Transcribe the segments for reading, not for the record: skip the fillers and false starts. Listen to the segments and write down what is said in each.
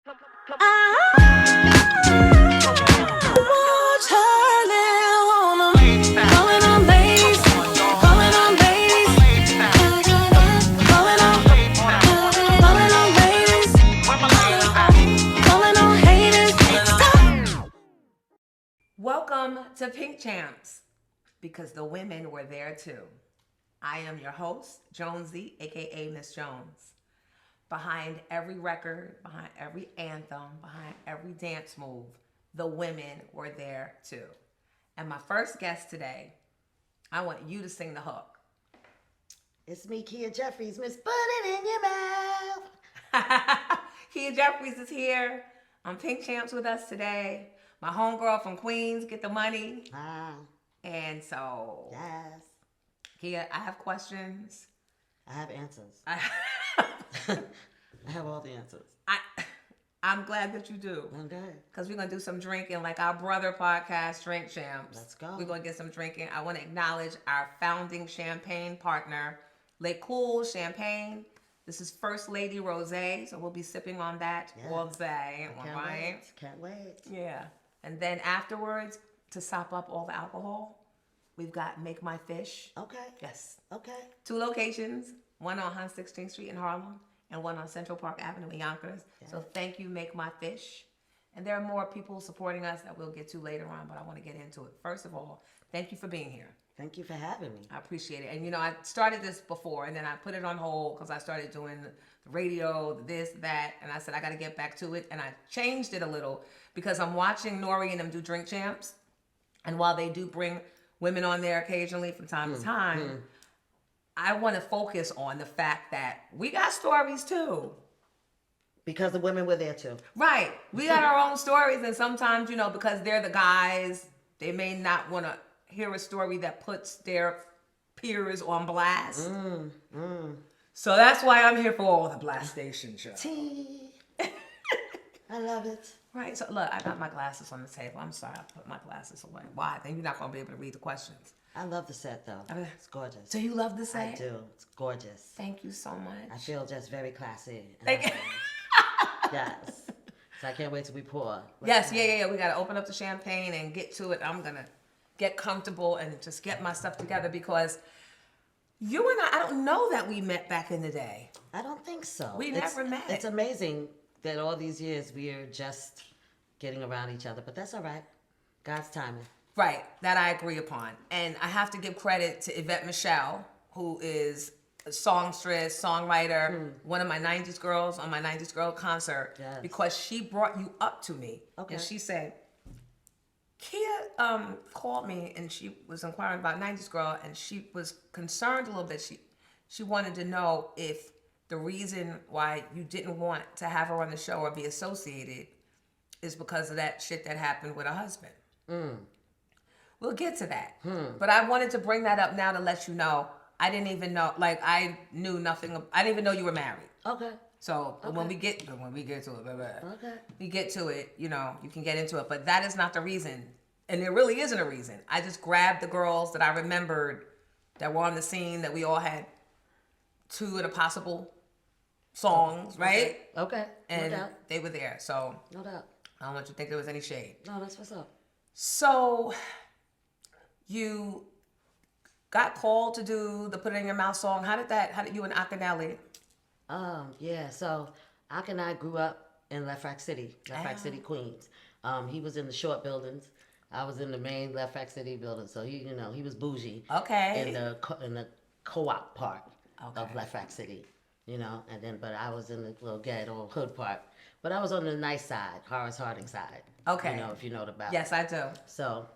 Welcome to Pink Champs, because the women were there too. I am your host, Jonesy, aka Miss Jones. Behind every record, behind every anthem, behind every dance move, the women were there too. And my first guest today, I want you to sing the hook. It's me, Kia Jeffries. Miss, put it in your mouth. Kia Jeffries is here on Pink Champs with us today. My homegirl from Queens, get the money. And so, yes. Kia, I have questions. I have answers. I have all the answers. I'm glad that you do. Okay. Because we're going to do some drinking like our brother podcast, Drink Champs. Let's go. We're going to get some drinking. I want to acknowledge our founding champagne partner, Le Cool Champagne. This is First Lady Rosé, so we'll be sipping on that all day. Can't wait. Yeah. And then afterwards, to sop up all the alcohol, we've got Make My Fish. Okay. Yes. Okay. 2 locations, one on 116th Street in Harlem and one on Central Park Avenue in Yonkers. Yeah. So thank you, Make My Fish. And there are more people supporting us that we'll get to later on, but I want to get into it. First of all, thank you for being here. Thank you for having me. I appreciate it. And, you know, I started this before, and then I put it on hold because I started doing the radio, this, that, and I said, I got to get back to it. And I changed it a little because I'm watching Nori and them do Drink Champs. And while they do bring women on there occasionally from time to time, I want to focus on the fact that we got stories too. Because the women were there too. Right. We got our own stories, and sometimes, you know, because they're the guys, they may not want to hear a story that puts their peers on blast. So that's why I'm here for all the blast station show. Tea. I love it. Right. So look, I got my glasses on the table. I'm sorry, I put my glasses away. Why? Then you're not going to be able to read the questions. I love the set though. It's gorgeous. So you love the set? I do. It's gorgeous. Thank you so much. I feel just very classy. Thank you. Yes. So I can't wait till we pour. Yes, yeah. We got to open up the champagne and get to it. I'm going to get comfortable and just get my stuff together because you and I don't know that we met back in the day. I don't think so. We never met. It's amazing that all these years we are just getting around each other, but that's all right. God's timing. Right, that I agree upon. And I have to give credit to Yvette Michelle, who is a songstress, songwriter, one of my 90s girls on my 90s Girl concert, because she brought you up to me. Okay. And she said, Kia called me and she was inquiring about 90s Girl, and she was concerned a little bit. She wanted to know if the reason why you didn't want to have her on the show or be associated is because of that shit that happened with her husband. We'll get to that. But I wanted to bring that up now to let you know I didn't even know, like I knew nothing. I didn't even know you were married. Okay. So when we get to it, we get to it, you know, you can get into it. But that is not the reason. And there really isn't a reason. I just grabbed the girls that I remembered that were on the scene, that we all had 2 of the possible songs, right? Okay. And no doubt. They were there. So no doubt. I don't want you to think there was any shade. No, that's what's up. So you got called to do the Put It In Your Mouth song. How did you and Akinelli? Yeah, so Ak and I grew up in Left Rack City, City, Queens. He was in the short buildings. I was in the main Left Rack City building. So he was bougie. Okay. In the co-op part of Left Rack City, you know, but I was in the little ghetto hood part. But I was on the nice side, Horace Harding side. Okay. You know, if you know about it. Yes, I do. So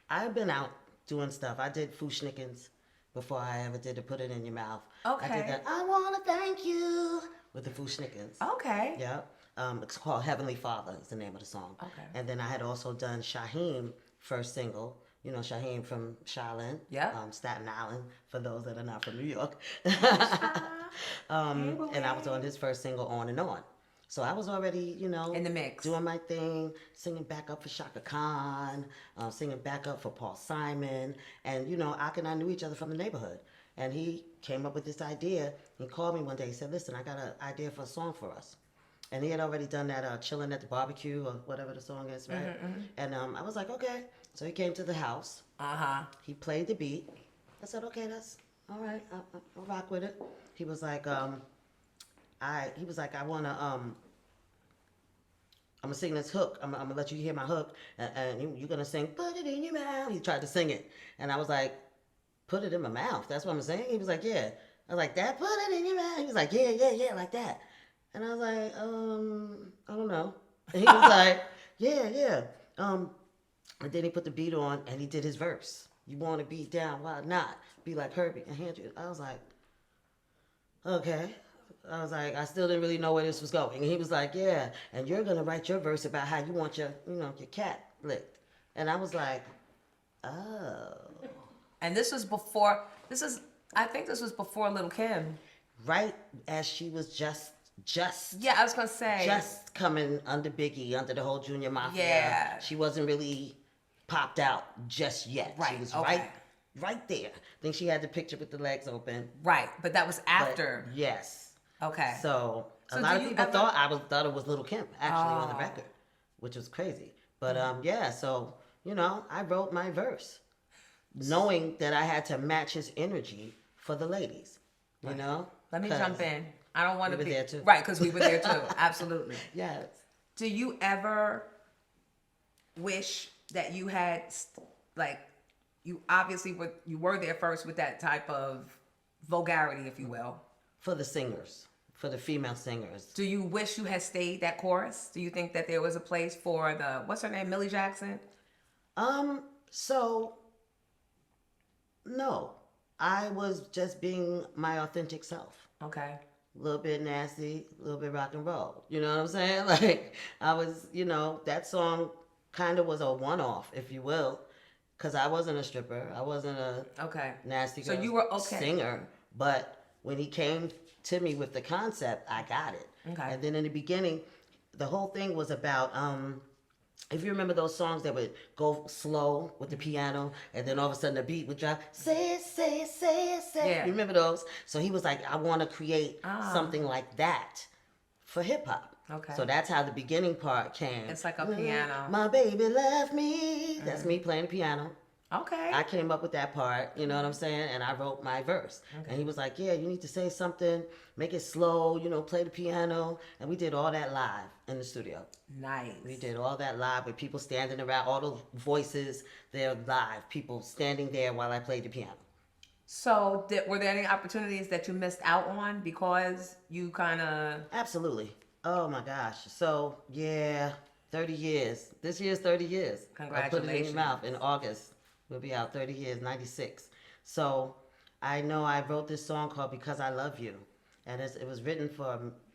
I've been out doing stuff. I did Fushnikins before I ever did to Put It In Your Mouth. Okay. I did that, I want to thank you, with the Fushnikins. Okay. Yeah. It's called Heavenly Father is the name of the song. Okay. And then I had also done Shaheem, first single. You know Shaheem from Shaolin. Yeah. Staten Island, for those that are not from New York. And I was on his first single, On and On. So I was already, you know, in the mix, doing my thing, singing back up for Shaka Khan, singing back up for Paul Simon. And, you know, Ak and I knew each other from the neighborhood. And he came up with this idea. He called me one day. He said, listen, I got an idea for a song for us. And he had already done that Chilling at the Barbecue or whatever the song is, right? And I was like, okay. So he came to the house. He played the beat. I said, okay, that's all right. I'll rock with it. He was like, I wanna I'm gonna sing this hook. I'm gonna let you hear my hook, and you're gonna sing "Put It in Your Mouth." He tried to sing it, and I was like, "Put it in my mouth." That's what I'm saying. He was like, "Yeah." I was like, "That, put it in your mouth." He was like, "Yeah, yeah, yeah, like that." And I was like, I don't know. And he was like, "Yeah, yeah." And then he put the beat on, and he did his verse. You want to be down, why not? Be like Herbie and hand you. I was like, okay. I was like, I still didn't really know where this was going. And he was like, yeah, and you're gonna write your verse about how you want your, your cat licked. And I was like, oh. And this was I think this was before Little Kim. Right as she was just Yeah, I was gonna say. just coming under Biggie, under the whole Junior Mafia. Yeah. She wasn't really popped out just yet. Right, She was okay. right there. I think she had the picture with the legs open. Right, but that was after. But yes. Okay. So a So lot do of you people ever- thought it was Little Kim actually on the Oh. record, which was crazy. But yeah, so I wrote my verse, knowing that I had to match his energy for the ladies. You know. Let me 'Cause jump in. I don't want to we be were there too. right because we were there too. Absolutely. Yes. Do you ever wish that you had you obviously were there first with that type of vulgarity, if you will? For the singers, for the female singers. Do you wish you had stayed that chorus? Do you think that there was a place for what's her name, Millie Jackson? So no, I was just being my authentic self. Okay. A little bit nasty, a little bit rock and roll. You know what I'm saying? Like, I was, that song kind of was a one-off, if you will, because I wasn't a stripper. I wasn't a nasty girl So you were okay. singer. But when he came to me with the concept, I got it. Okay. And then in the beginning, the whole thing was about, if you remember those songs that would go slow with the piano, and then all of a sudden the beat would drop, say it, say it, say it, say it. Yeah. You remember those? So he was like, I want to create something like that for hip hop. Okay. So that's how the beginning part came. It's like a piano. My baby left me. That's me playing the piano. Okay. I came up with that part, you know what I'm saying? And I wrote my verse. Okay. And he was like, yeah, you need to say something, make it slow, play the piano. And we did all that live in the studio. Nice. We did all that live with people standing around, all the voices, they're live, people standing there while I played the piano. So were there any opportunities that you missed out on because you kind of... Absolutely. Oh my gosh. So, yeah, 30 years. This year's 30 years. Congratulations. I put it in your mouth in August. We'll be out 30 years, 96. So I know I wrote this song called Because I Love You. And it was written for,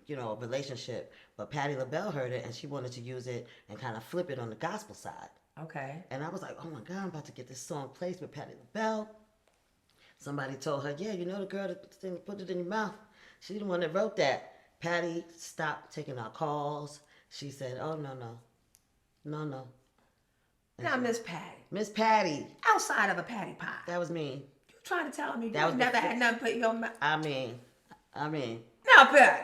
a relationship. But Patti LaBelle heard it and she wanted to use it and kind of flip it on the gospel side. Okay. And I was like, oh my God, I'm about to get this song placed with Patti LaBelle. Somebody told her, yeah, the girl that put it in your mouth. She's the one that wrote that. Patti stopped taking our calls. She said, oh, no. Now, Miss Patty. Miss Patty. Outside of a patty pie. That was me. You trying to tell me That you was never had nothing put in your mouth? I mean. Now, Patty.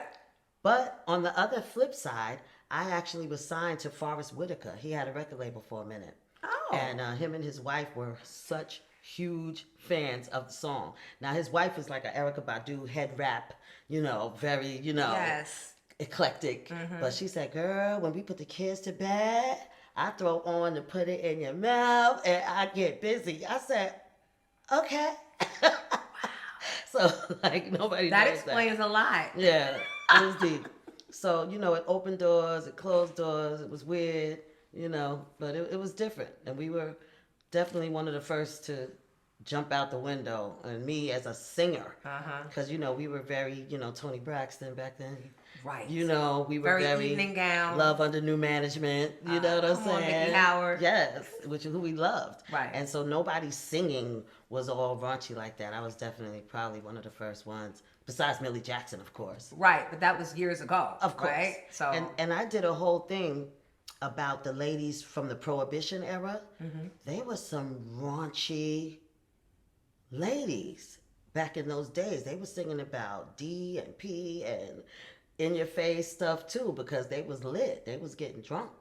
But on the other flip side, I actually was signed to Forrest Whitaker. He had a record label for a minute. Oh. And him and his wife were such huge fans of the song. Now, his wife is like an Erykah Badu head wrap, very, Yes. eclectic. But she said, girl, when we put the kids to bed, I throw on to put it in your mouth and I get busy. I said, okay. So, nobody That knows explains a lot. Yeah, it was deep. So, it opened doors, it closed doors, it was weird, but it was different. And we were definitely one of the first to jump out the window. And me as a singer, because, we were very, Toni Braxton back then. Right. We were very evening gown. Love under new management. You know what I'm Come on, saying? Mickey Howard. Yes, which is who we loved. Right. And so nobody's singing was all raunchy like that. I was definitely probably one of the first ones, besides Millie Jackson, of course. Right, but that was years ago. Of course. Right? So and I did a whole thing about the ladies from the Prohibition era. They were some raunchy ladies back in those days. They were singing about D and P and in your face stuff too, because they was lit. They was getting drunk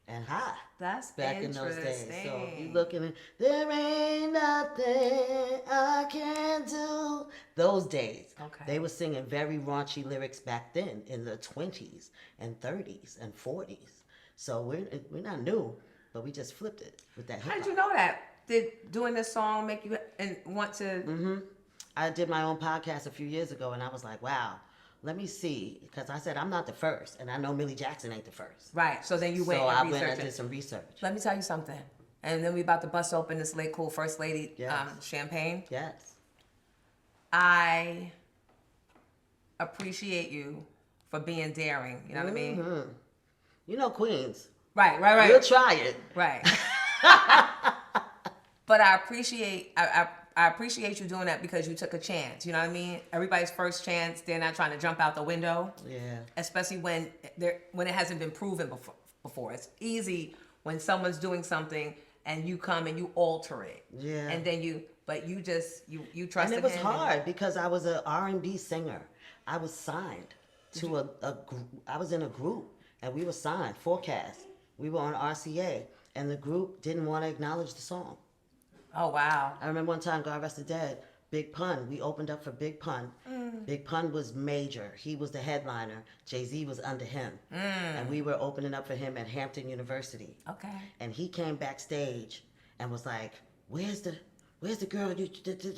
and high. That's back in those days. So if you interesting. looking at there ain't nothing I can do. Those days. Okay. They were singing very raunchy lyrics back then in the 20s and 30s and 40s. So we're not new, but we just flipped it with that hip How hop. did you know that? Did doing this song make you and want to? I did my own podcast a few years ago, and I was like, wow, let me see, because I said I'm not the first, and I know Millie Jackson ain't the first. Right. So then you went So and I researched went and it. did some research. Let me tell you something. And then we about to bust open this late cool First Lady Yes. champagne. Yes. I appreciate you for being daring. You know what I mean? You know Queens. Right. We'll try it. Right. But I appreciate I appreciate you doing that because you took a chance. You know what I mean? Everybody's first chance, they're not trying to jump out the window. Yeah. Especially when it hasn't been proven before. It's easy when someone's doing something and you come and you alter it. Yeah. And then you trusted him. And it was hard because I was an R&B singer. I was signed to I was in a group and we were signed, Forecast. We were on RCA and the group didn't want to acknowledge the song. Oh, wow. I remember one time, God rest the dead, Big Pun. We opened up for Big Pun. Big Pun was major. He was the headliner. Jay-Z was under him. And we were opening up for him at Hampton University. Okay. And he came backstage and was like, where's the girl you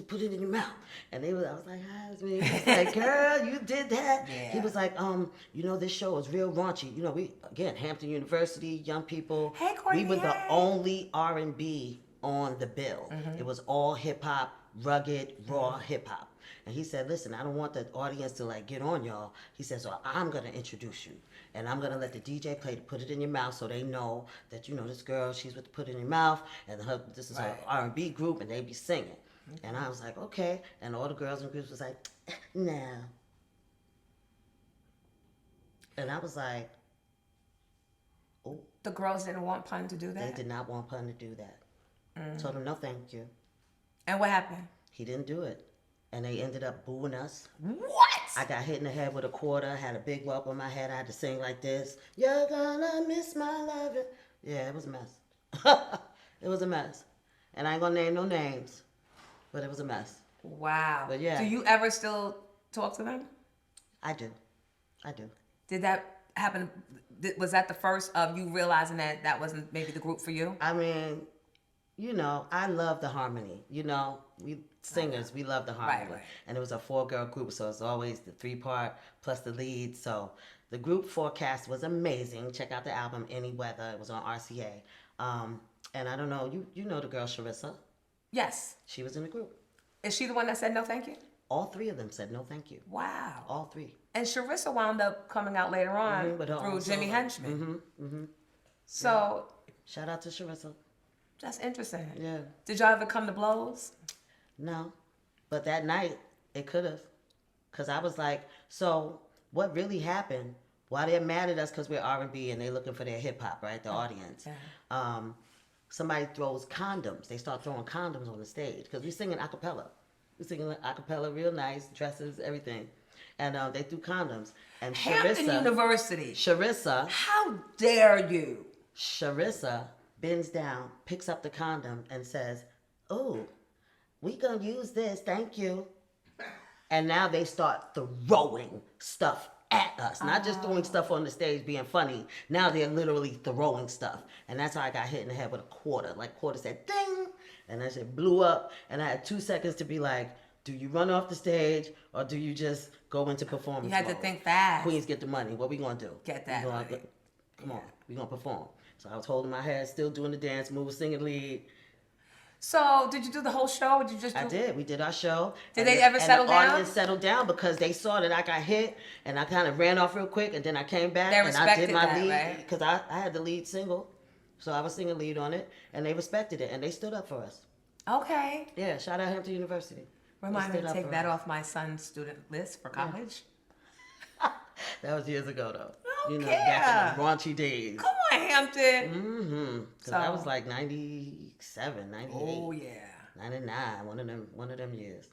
put it in your mouth? And I was like, hi, it's me. I was like, girl, you did that? Yeah. He was like, this show is real raunchy. Hampton University, young people. Hey, Courtney, we were the hey. only R&B on the bill. It was all hip hop, rugged, raw hip hop. And he said, listen, I don't want the audience to get on y'all. He said, so I'm going to introduce you. And I'm going to let the DJ play to Put It In Your Mouth so they know that, this girl, she's with the Put It In Your Mouth. And this is her R&B group and they be singing. And I was like, okay. And all the girls in the groups was like, no. And I was like, oh. The girls didn't want Pun to do that? They did not want Pun to do that. Told him, no, thank you. And what happened? He didn't do it. And they ended up booing us. What? I got hit in the head with a quarter, had a big whelp on my head. I had to sing like this. You're gonna miss my loving. Yeah, it was a mess. It was a mess. And I ain't gonna name no names, but it was a mess. Wow. But yeah. Do you ever still talk to them? I do. Did that happen? Was that the first of you realizing that wasn't maybe the group for you? I mean, I love the harmony. We singers, we love the harmony. Right. And it was a 4-girl group, so it's always the 3-part plus the lead. So the group Forecast was amazing. Check out the album Any Weather. It was on RCA. And I don't know, you know the girl Sharissa? Yes. She was in the group. Is she the one that said no thank you? All 3 of them said no thank you. Wow. All 3. And Sharissa wound up coming out later on with her through own Jimmy solo. Henchman. So Shout out to Sharissa. that's interesting. Yeah. Did y'all ever come to blows? No. But that night, it could have. Because I was like, so what really happened? Why they're mad at us because we're R&B and they're looking for their hip-hop, right? The audience. Yeah. Somebody throws condoms. They start throwing condoms on the stage because we're singing a cappella. We're singing a cappella real nice, dresses, everything. And they threw condoms. And Hampton University. Sharissa. How dare you? Sharissa bends down, picks up the condom, and says, "Oh, we gonna use this, thank you." And now they start throwing stuff at us. Not just throwing stuff on the stage being funny. Now they're literally throwing stuff. And that's how I got hit in the head with a quarter. Quarter said, ding! And that shit blew up. And I had 2 seconds to be like, do you run off the stage or do you just go into performance You had to mode? think fast. Queens get the money. What we gonna do? Get that money. Come on. We gonna perform. So I was holding my head, still doing the dance move, singing lead. So did you do the whole show? Or did you just do? I did. We did our show. Did they ever settle the down? audience settled down because they saw that I got hit and I kind of ran off real quick and then I came back They and I did respected my that, lead right? because I had the lead single. So I was singing lead on it and they respected it and they stood up for us. Okay. Yeah, shout out Hampton University. Remind me They to stood up take for that us. off my son's student list for college. That was years ago though. Okay. Back in the raunchy days. Come on, Hampton. Mm-hmm. Because So- that was like 97, 98, Oh yeah. 99, one of them years.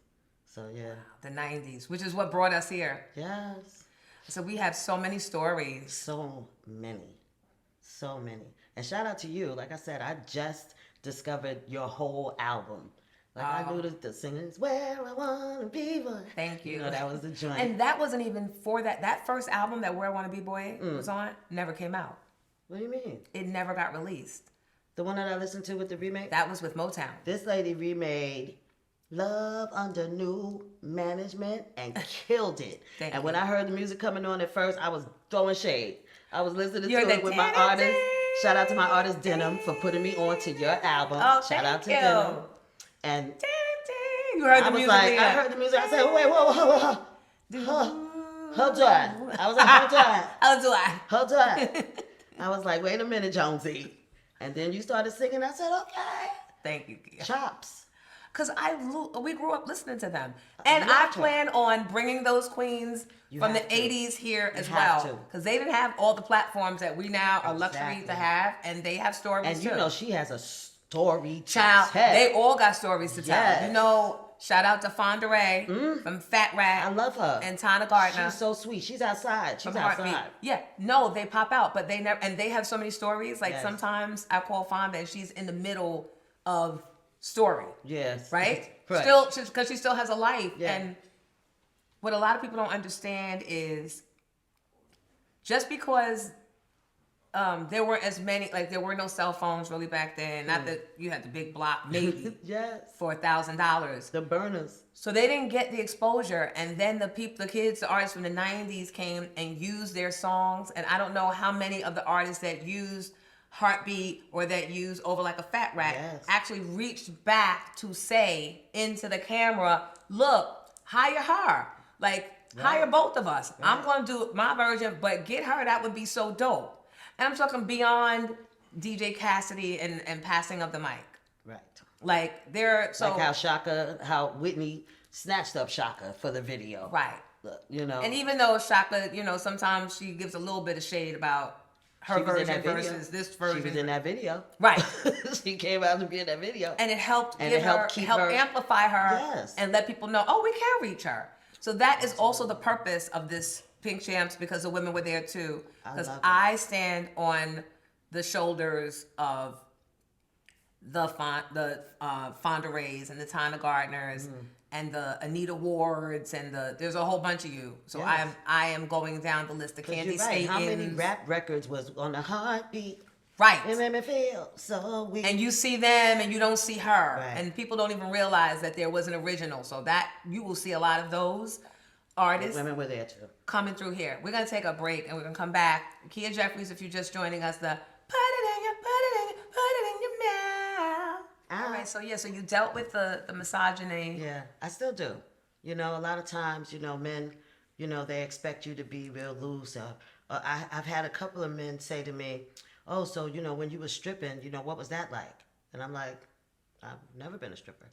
So yeah. The 90s, which is what brought us here. Yes. So we have so many stories. So many. And shout out to you. Like I said, I just discovered your whole album. Like I knew the singing's where I wanna be. Thank you. You know, that was the joint. And that wasn't even for that. That first album that Where I Wanna Be Boy was on never came out. What do you mean? It never got released. The one that I listened to with the remake? That was with Motown. This lady remade Love Under New Management and killed it. And when I heard the music coming on at first, I was throwing shade. I was listening to it with my artist. Shout out to my artist Denim for putting me on to your album. Oh, Shout out to you. Denim. And you heard the I was music. like, I heard the music. I said, wait, whoa. Hold on. I was like, hold on. I was like, wait a minute, Jonesy. And then you started singing. I said, okay. Thank you, Kia. Chops. Because we grew up listening to them. And I plan on bringing those queens from the 80s here as well. Because they didn't have all the platforms that we now are luxury to have. And they have stories and too. And you know, she has a story child. Tell. They all got stories to tell. Yes. You know, shout out to Fonda Ray from Fat Rat. I love her. And Tana Gardner. She's so sweet. She's outside. She's outside. Heartbeat. Yeah. No, they pop out, but they never, and they have so many stories. Like sometimes I call Fonda and she's in the middle of story. Yes. Right? Right. Still, because she still has a life. Yeah. And what a lot of people don't understand is just because there weren't as many, like there were no cell phones really back then. Not that you had the big block, maybe. Yes. For $1,000. The burners. So they didn't get the exposure, and then the kids, the artists from the 90s came and used their songs, and I don't know how many of the artists that used Heartbeat or that used Over Like a Fat Rat actually reached back to say into the camera, look, hire her. Like, hire both of us. I'm going to do my version, but get her, that would be so dope. And I'm talking beyond DJ Cassidy and passing of the mic. Right. Like, they're so... Like how Whitney snatched up Shaka for the video. Right. Look, you know. And even though Shaka, you know, sometimes she gives a little bit of shade about her version versus this version. She was in that video. Right. She came out to be in that video. And it helped amplify her and let people know, oh, we can reach her. So that is also the purpose of this Pink Champs, because the women were there too. Because I stand on the shoulders of the Fonda Rays and the Tana Gardners and the Anita Wards and there's a whole bunch of you. So I am going down the list. The Candy Statons. How many rap records was on the Heartbeat? Right. It made me feel so weak. And you see them and you don't see her. Right. And people don't even realize that there was an original. So that you will see a lot of those artists. Women were there too. Coming through here. We're going to take a break and we're going to come back. Kia Jeffries, if you're just joining us, put it in your mouth. All right, so you dealt with the misogyny. Yeah, I still do. You know, a lot of times, you know, men, you know, they expect you to be real loose. I've had a couple of men say to me, oh, so, you know, when you were stripping, you know, what was that like? And I'm like, I've never been a stripper.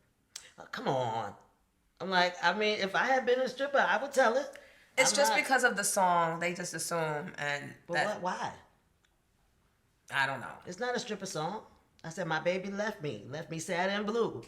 Come on. I'm like, I mean, if I had been a stripper, I would tell it. It's just because of the song. They just assume. But why? I don't know. It's not a stripper song. I said, my baby left me sad and blue.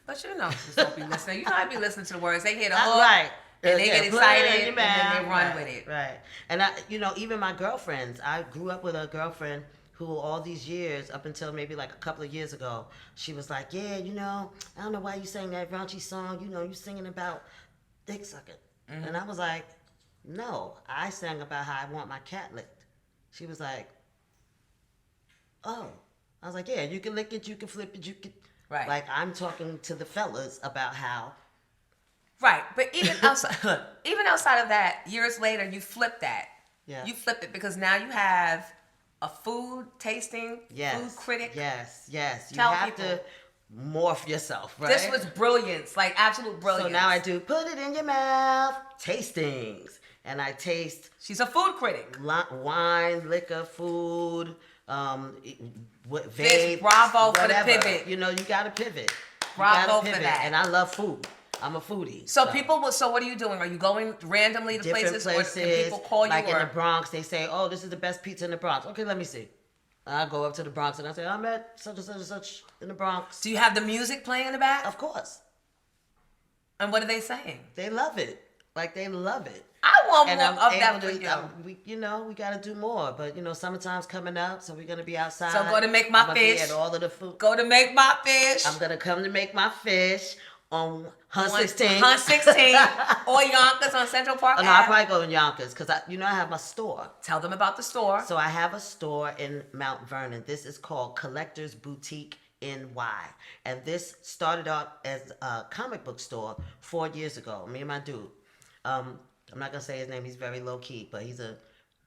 But you know, just don't be listening. You know, I be listening to the words. They hear the hook. Right. And they get excited and then they run with it. Right. And you know, even my girlfriends, I grew up with a girlfriend who all these years, up until maybe like a couple of years ago, she was like, yeah, you know, I don't know why you sang that raunchy song. You know, you singing about dick sucking. Mm-hmm. And I was like, no, I sang about how I want my cat licked. She was like, oh. I was like, yeah, you can lick it, you can flip it, you can... Right. Like, I'm talking to the fellas about how... Right, but even outside of that, years later, you flip that. Yeah. You flip it because now you have a food tasting, food critic. Yes. You have to morph yourself, right? This was brilliance, like absolute brilliance. So now I do put it in your mouth, tastings. And I taste... She's a food critic. Wine, liquor, food, vapes, bravo whatever. For the pivot. You know, you got to pivot. Bravo for that. And I love food. I'm a foodie. So what are you doing? Are you going randomly to different places? Or can people call you? Like in the Bronx, they say, oh, this is the best pizza in the Bronx. Okay, let me see. I go up to the Bronx and I say, I'm at such and such and such in the Bronx. Do you have the music playing in the back? Of course. And what are they saying? They love it. Like they love it. I want And more I'm of able that for to, you. we got to do more. But, summertime's coming up, so we're going to be outside. So go to make my I'm gonna fish. Be at all of the food. Go to make my fish. I'm going to come to make my fish on Hunt 16. Hunt 16 or Yonkers on Central Park No, I'll probably go in Yonkers because, I have my store. Tell them about the store. So I have a store in Mount Vernon. This is called Collector's Boutique NY. And this started out as a comic book store 4 years ago. Me and my dude. I'm not going to say his name. He's very low key, but he's a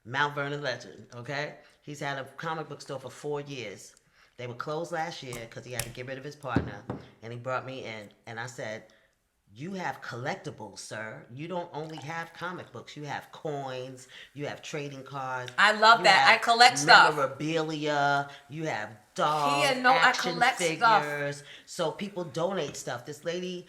Mount Vernon legend, okay? He's had a comic book store for 4 years. They were closed last year because he had to get rid of his partner. And he brought me in. And I said, you have collectibles, sir. You don't only have comic books. You have coins. You have trading cards. I love that. I collect stuff. Memorabilia. You have dolls, action I collect figures. stuff. So people donate stuff. This lady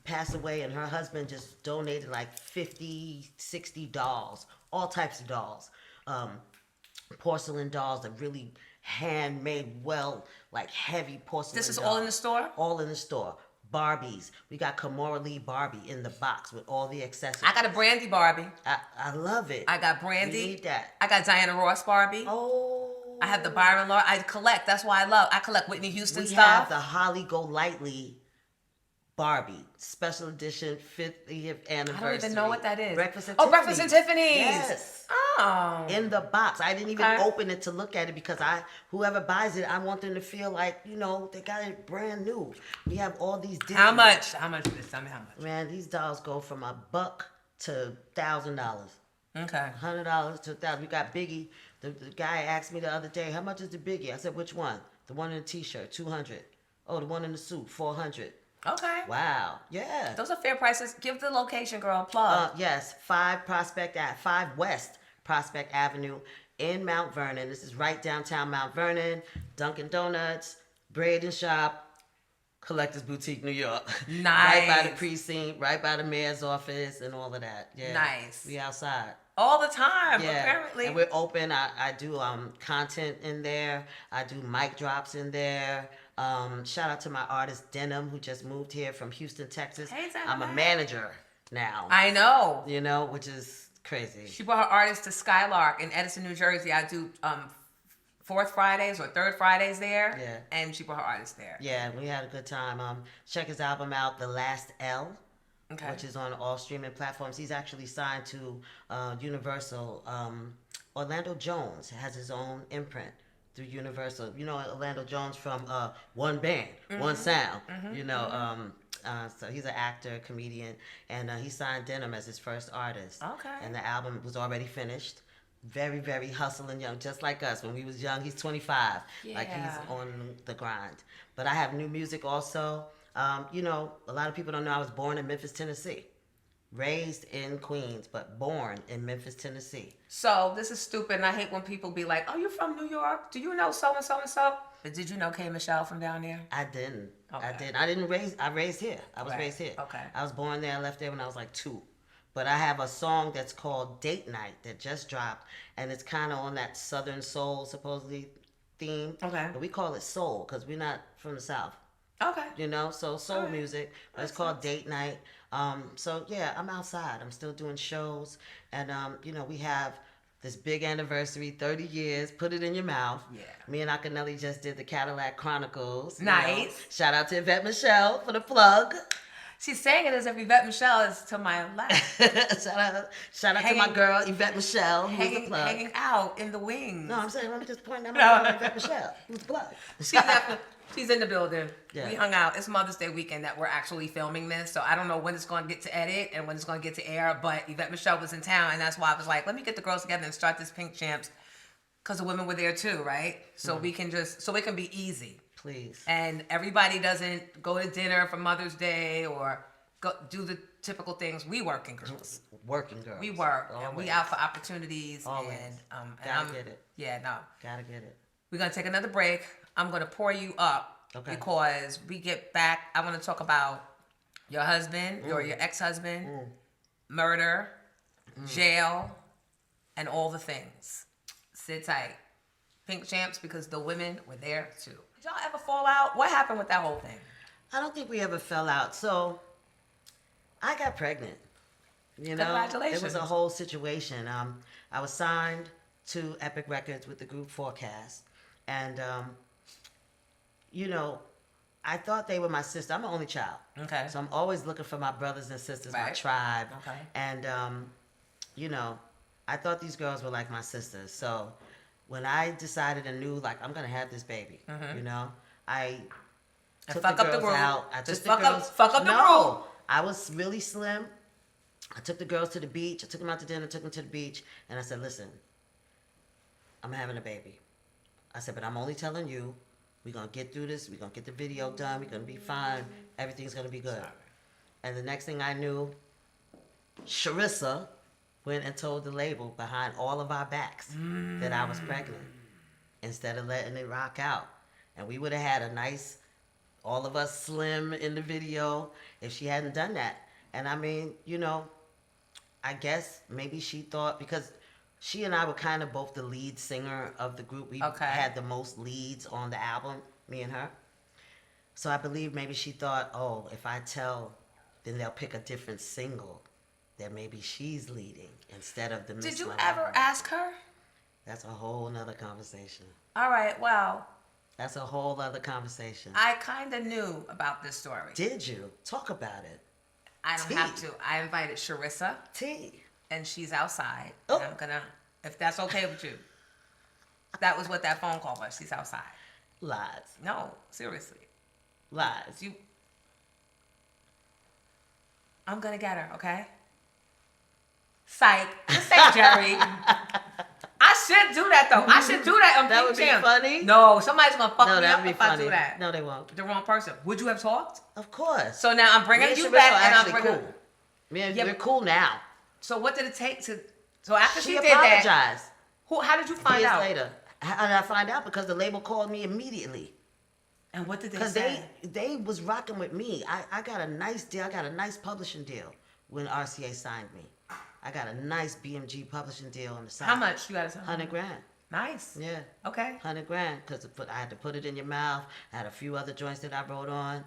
passed away and her husband just donated like 50, 60 dolls. All types of dolls. Porcelain dolls that really handmade, like heavy porcelain This is dolls. all in the store? All in the store. Barbies. We got Kimora Lee Barbie in the box with all the accessories. I got a Brandy Barbie. I love it. I got Brandy. We need that. I got Diana Ross Barbie. Oh. I have the Byron Law. I collect. That's why I collect Whitney Houston we stuff. We have the Holly Golightly Barbie special edition 50th anniversary. I don't even know what that is. Breakfast at Breakfast at Tiffany's. Yes. Oh. In the box. I didn't even open it to look at it because whoever buys it, I want them to feel like, they got it brand new. We have all these Disney. How much? How much is this? Tell me how much. Man, these dolls go from $1 to $1,000. Okay. $100 to $1,000. We got Biggie. The guy asked me the other day, how much is the Biggie? I said, which one? The one in the t-shirt, $200. Oh, the one in the suit, $400. Okay. Wow. Yeah. Those are fair prices. Give the location, girl. Plug. Yes. 5 West Prospect Avenue in Mount Vernon. This is right downtown Mount Vernon. Dunkin' Donuts, Bread and Shop, Collector's Boutique, New York. Nice. Right by the precinct, right by the mayor's office and all of that. Yeah. Nice. We outside. All the time, Yeah. apparently. And we're open. I do content in there. I do mic drops in there. Shout out to my artist Denim, who just moved here from Houston, Texas. Hey, I'm a manager now. I know. Which is crazy. She brought her artist to Skylark in Edison, New Jersey. I do fourth Fridays or third Fridays there. Yeah. And she brought her artist there. Yeah, we had a good time. Check his album out, The Last L. Okay. Which is on all streaming platforms. He's actually signed to Universal. Orlando Jones has his own imprint through Universal. Orlando Jones from One Band, One Sound. So he's an actor, comedian, and he signed Denim as his first artist. Okay. And the album was already finished. Very, very hustling young, just like us. When we was young, he's 25. Yeah. Like he's on the grind. But I have new music also. A lot of people don't know I was born in Memphis, Tennessee. Raised in Queens, but born in Memphis, Tennessee. So this is stupid, and I hate when people be like, "Oh, you're from New York? Do you know so and so and so?" But did you know K. Michelle from down there? I didn't. Okay. I raised here. I was raised here. Okay. I was born there. I left there when I was like 2. But I have a song that's called Date Night that just dropped, and it's kind of on that Southern Soul supposedly theme. Okay. But we call it soul because we're not from the South. Okay. So soul music. But it's called Date Night. So yeah, I'm outside. I'm still doing shows, and we have this big anniversary, 30 years. Put it in your mouth. Yeah. Me and Akinelli just did the Cadillac Chronicles. Nice. Shout out to Yvette Michelle for the plug. She's saying it as if Yvette Michelle is to my left. shout out to my girl Yvette Michelle, who's the plug. Hanging out in the wings. No, I'm saying I'm just pointing out my girl Yvette Michelle, who's the plug. She's in the building. Yeah. We hung out. It's Mother's Day weekend that we're actually filming this, so I don't know when it's going to get to edit and when it's going to get to air, but Yvette Michelle was in town, and that's why I was like, let me get the girls together and start this Pink Champs, because the women were there too, right? So we can so it can be easy. Please. And everybody doesn't go to dinner for Mother's Day or go do the typical things. We working girls. Working girls. We work. Always. And we out for opportunities. Always. And get it. Yeah, no. Gotta get it. We're going to take another break. I'm going to pour you up because we get back. I want to talk about your husband, or your ex-husband, murder, jail, and all the things. Sit tight. Pink Champs, because the women were there too. Did y'all ever fall out? What happened with that whole thing? I don't think we ever fell out. So, I got pregnant. You know, Congratulations. it was a whole situation. I was signed to Epic Records with the group Forecast, and you know, I thought they were my sister. I'm the only child, Okay. so I'm always looking for my brothers and sisters, my Right. tribe, Okay. and you know, I thought these girls were like my sisters. So when I decided and knew like I'm gonna have this baby, you know, I And took fuck the up the girls group. out. I Just took the girls. fuck up the No, group. I was really slim. I took the girls to the beach. I took them out to dinner, took them to the beach, and I said, listen, I'm having a baby. I said, but I'm only telling you, we're going to get through this. We're going to get the video done. We're going to be fine. Everything's going to be good. Sorry. And the next thing I knew, Sharissa went and told the label behind all of our backs that I was pregnant instead of letting it rock out. And we would have had a nice, all of us slim in the video if she hadn't done that. And I mean, you know, I guess maybe she thought, because she and I were kind of both the lead singer of the group. We Okay. had the most leads on the album, me and her. So I believe maybe she thought, oh, if I tell, then they'll pick a different single that maybe she's leading instead of the Miss Did you Malone. ever ask her? That's a whole nother conversation. All right, well, That's a whole other conversation. I kind of knew about this story. Did you? Talk about it. I don't Tea. have to. I invited Sharissa, T. and she's outside. Oh. And I'm gonna, if that's okay with you. That was what that phone call was. She's outside. Lies. No, seriously. Lies. You. I'm gonna get her, okay? Psych. Just say Jerry. I should do that though. I should do that on That Pink would be Jam. funny. No, somebody's gonna fuck No, me that up would be if I funny. do that. No, they won't. The wrong person. Would you have talked? Of course. So now I'm bringing Me and you Sharissa back, are and I'm actually bringing. cool. Me and Yeah, we're but- cool now. So what did it take to? So after she, She did that, apologized. how did you find Years out? later. How did I find out? Because the label called me immediately. And what did they Because say? they was rocking with me. I got a nice deal. I got a nice publishing deal when RCA signed me. I got a nice BMG publishing deal on the side. How much you got to tell me? 100 grand. Nice. Yeah. Okay. 100 grand because I had to put it in your mouth. I had a few other joints that I wrote on.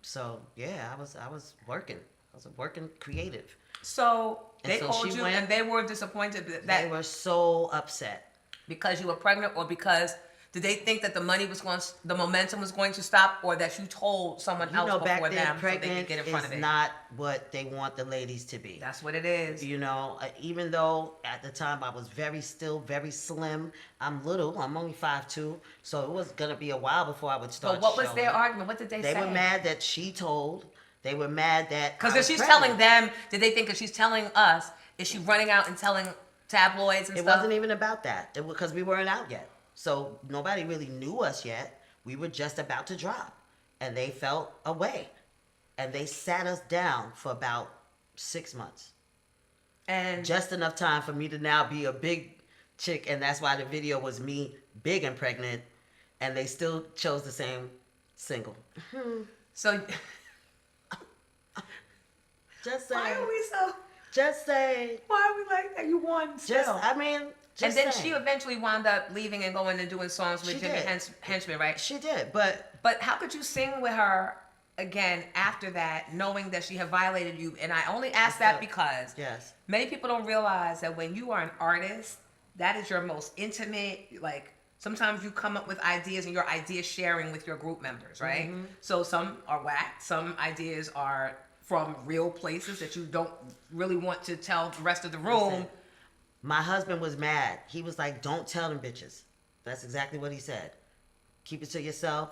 So yeah, I was working. I was working creative. So And they so called she you, went- and they were disappointed They that were so upset. because you were pregnant, or because did they think that the money was going, the momentum was going to stop, or that you told someone You else know, back before then, them so they could pregnant get in front is of it? not what they want the ladies to be. That's what it is. You know, even though at the time I was still very slim. I'm little. I'm only 5'2", so it was gonna be a while before I would start. But what was their showing. argument? What did they say? They were mad that she told. They were mad that Because I if was she's pregnant. telling them, did they think if she's telling us, is she running out and telling tabloids and It stuff? wasn't even about that. It was because we weren't out yet, so nobody really knew us yet. We were just about to drop, and they felt away, and they sat us down for about 6 months. And Just enough time for me to now be a big chick, and that's why the video was me big and pregnant, and they still chose the same single. so, Just why saying. are we so? Just saying. Why are we like that? You won still. Just, I mean, and just then saying. she eventually wound up leaving and going and doing songs with She Jimmy did. Henchman, right? She did, but But how could you sing with her again after that, knowing that she had violated you? And I only ask that because yes. many people don't realize that when you are an artist, that is your most intimate, like, sometimes you come up with ideas and your idea sharing with your group members, right? Mm-hmm. So some are whacked, some ideas are from real places that you don't really want to tell the rest of the room. Listen, my husband was mad. He was like, don't tell them bitches. That's exactly what he said. Keep it to yourself.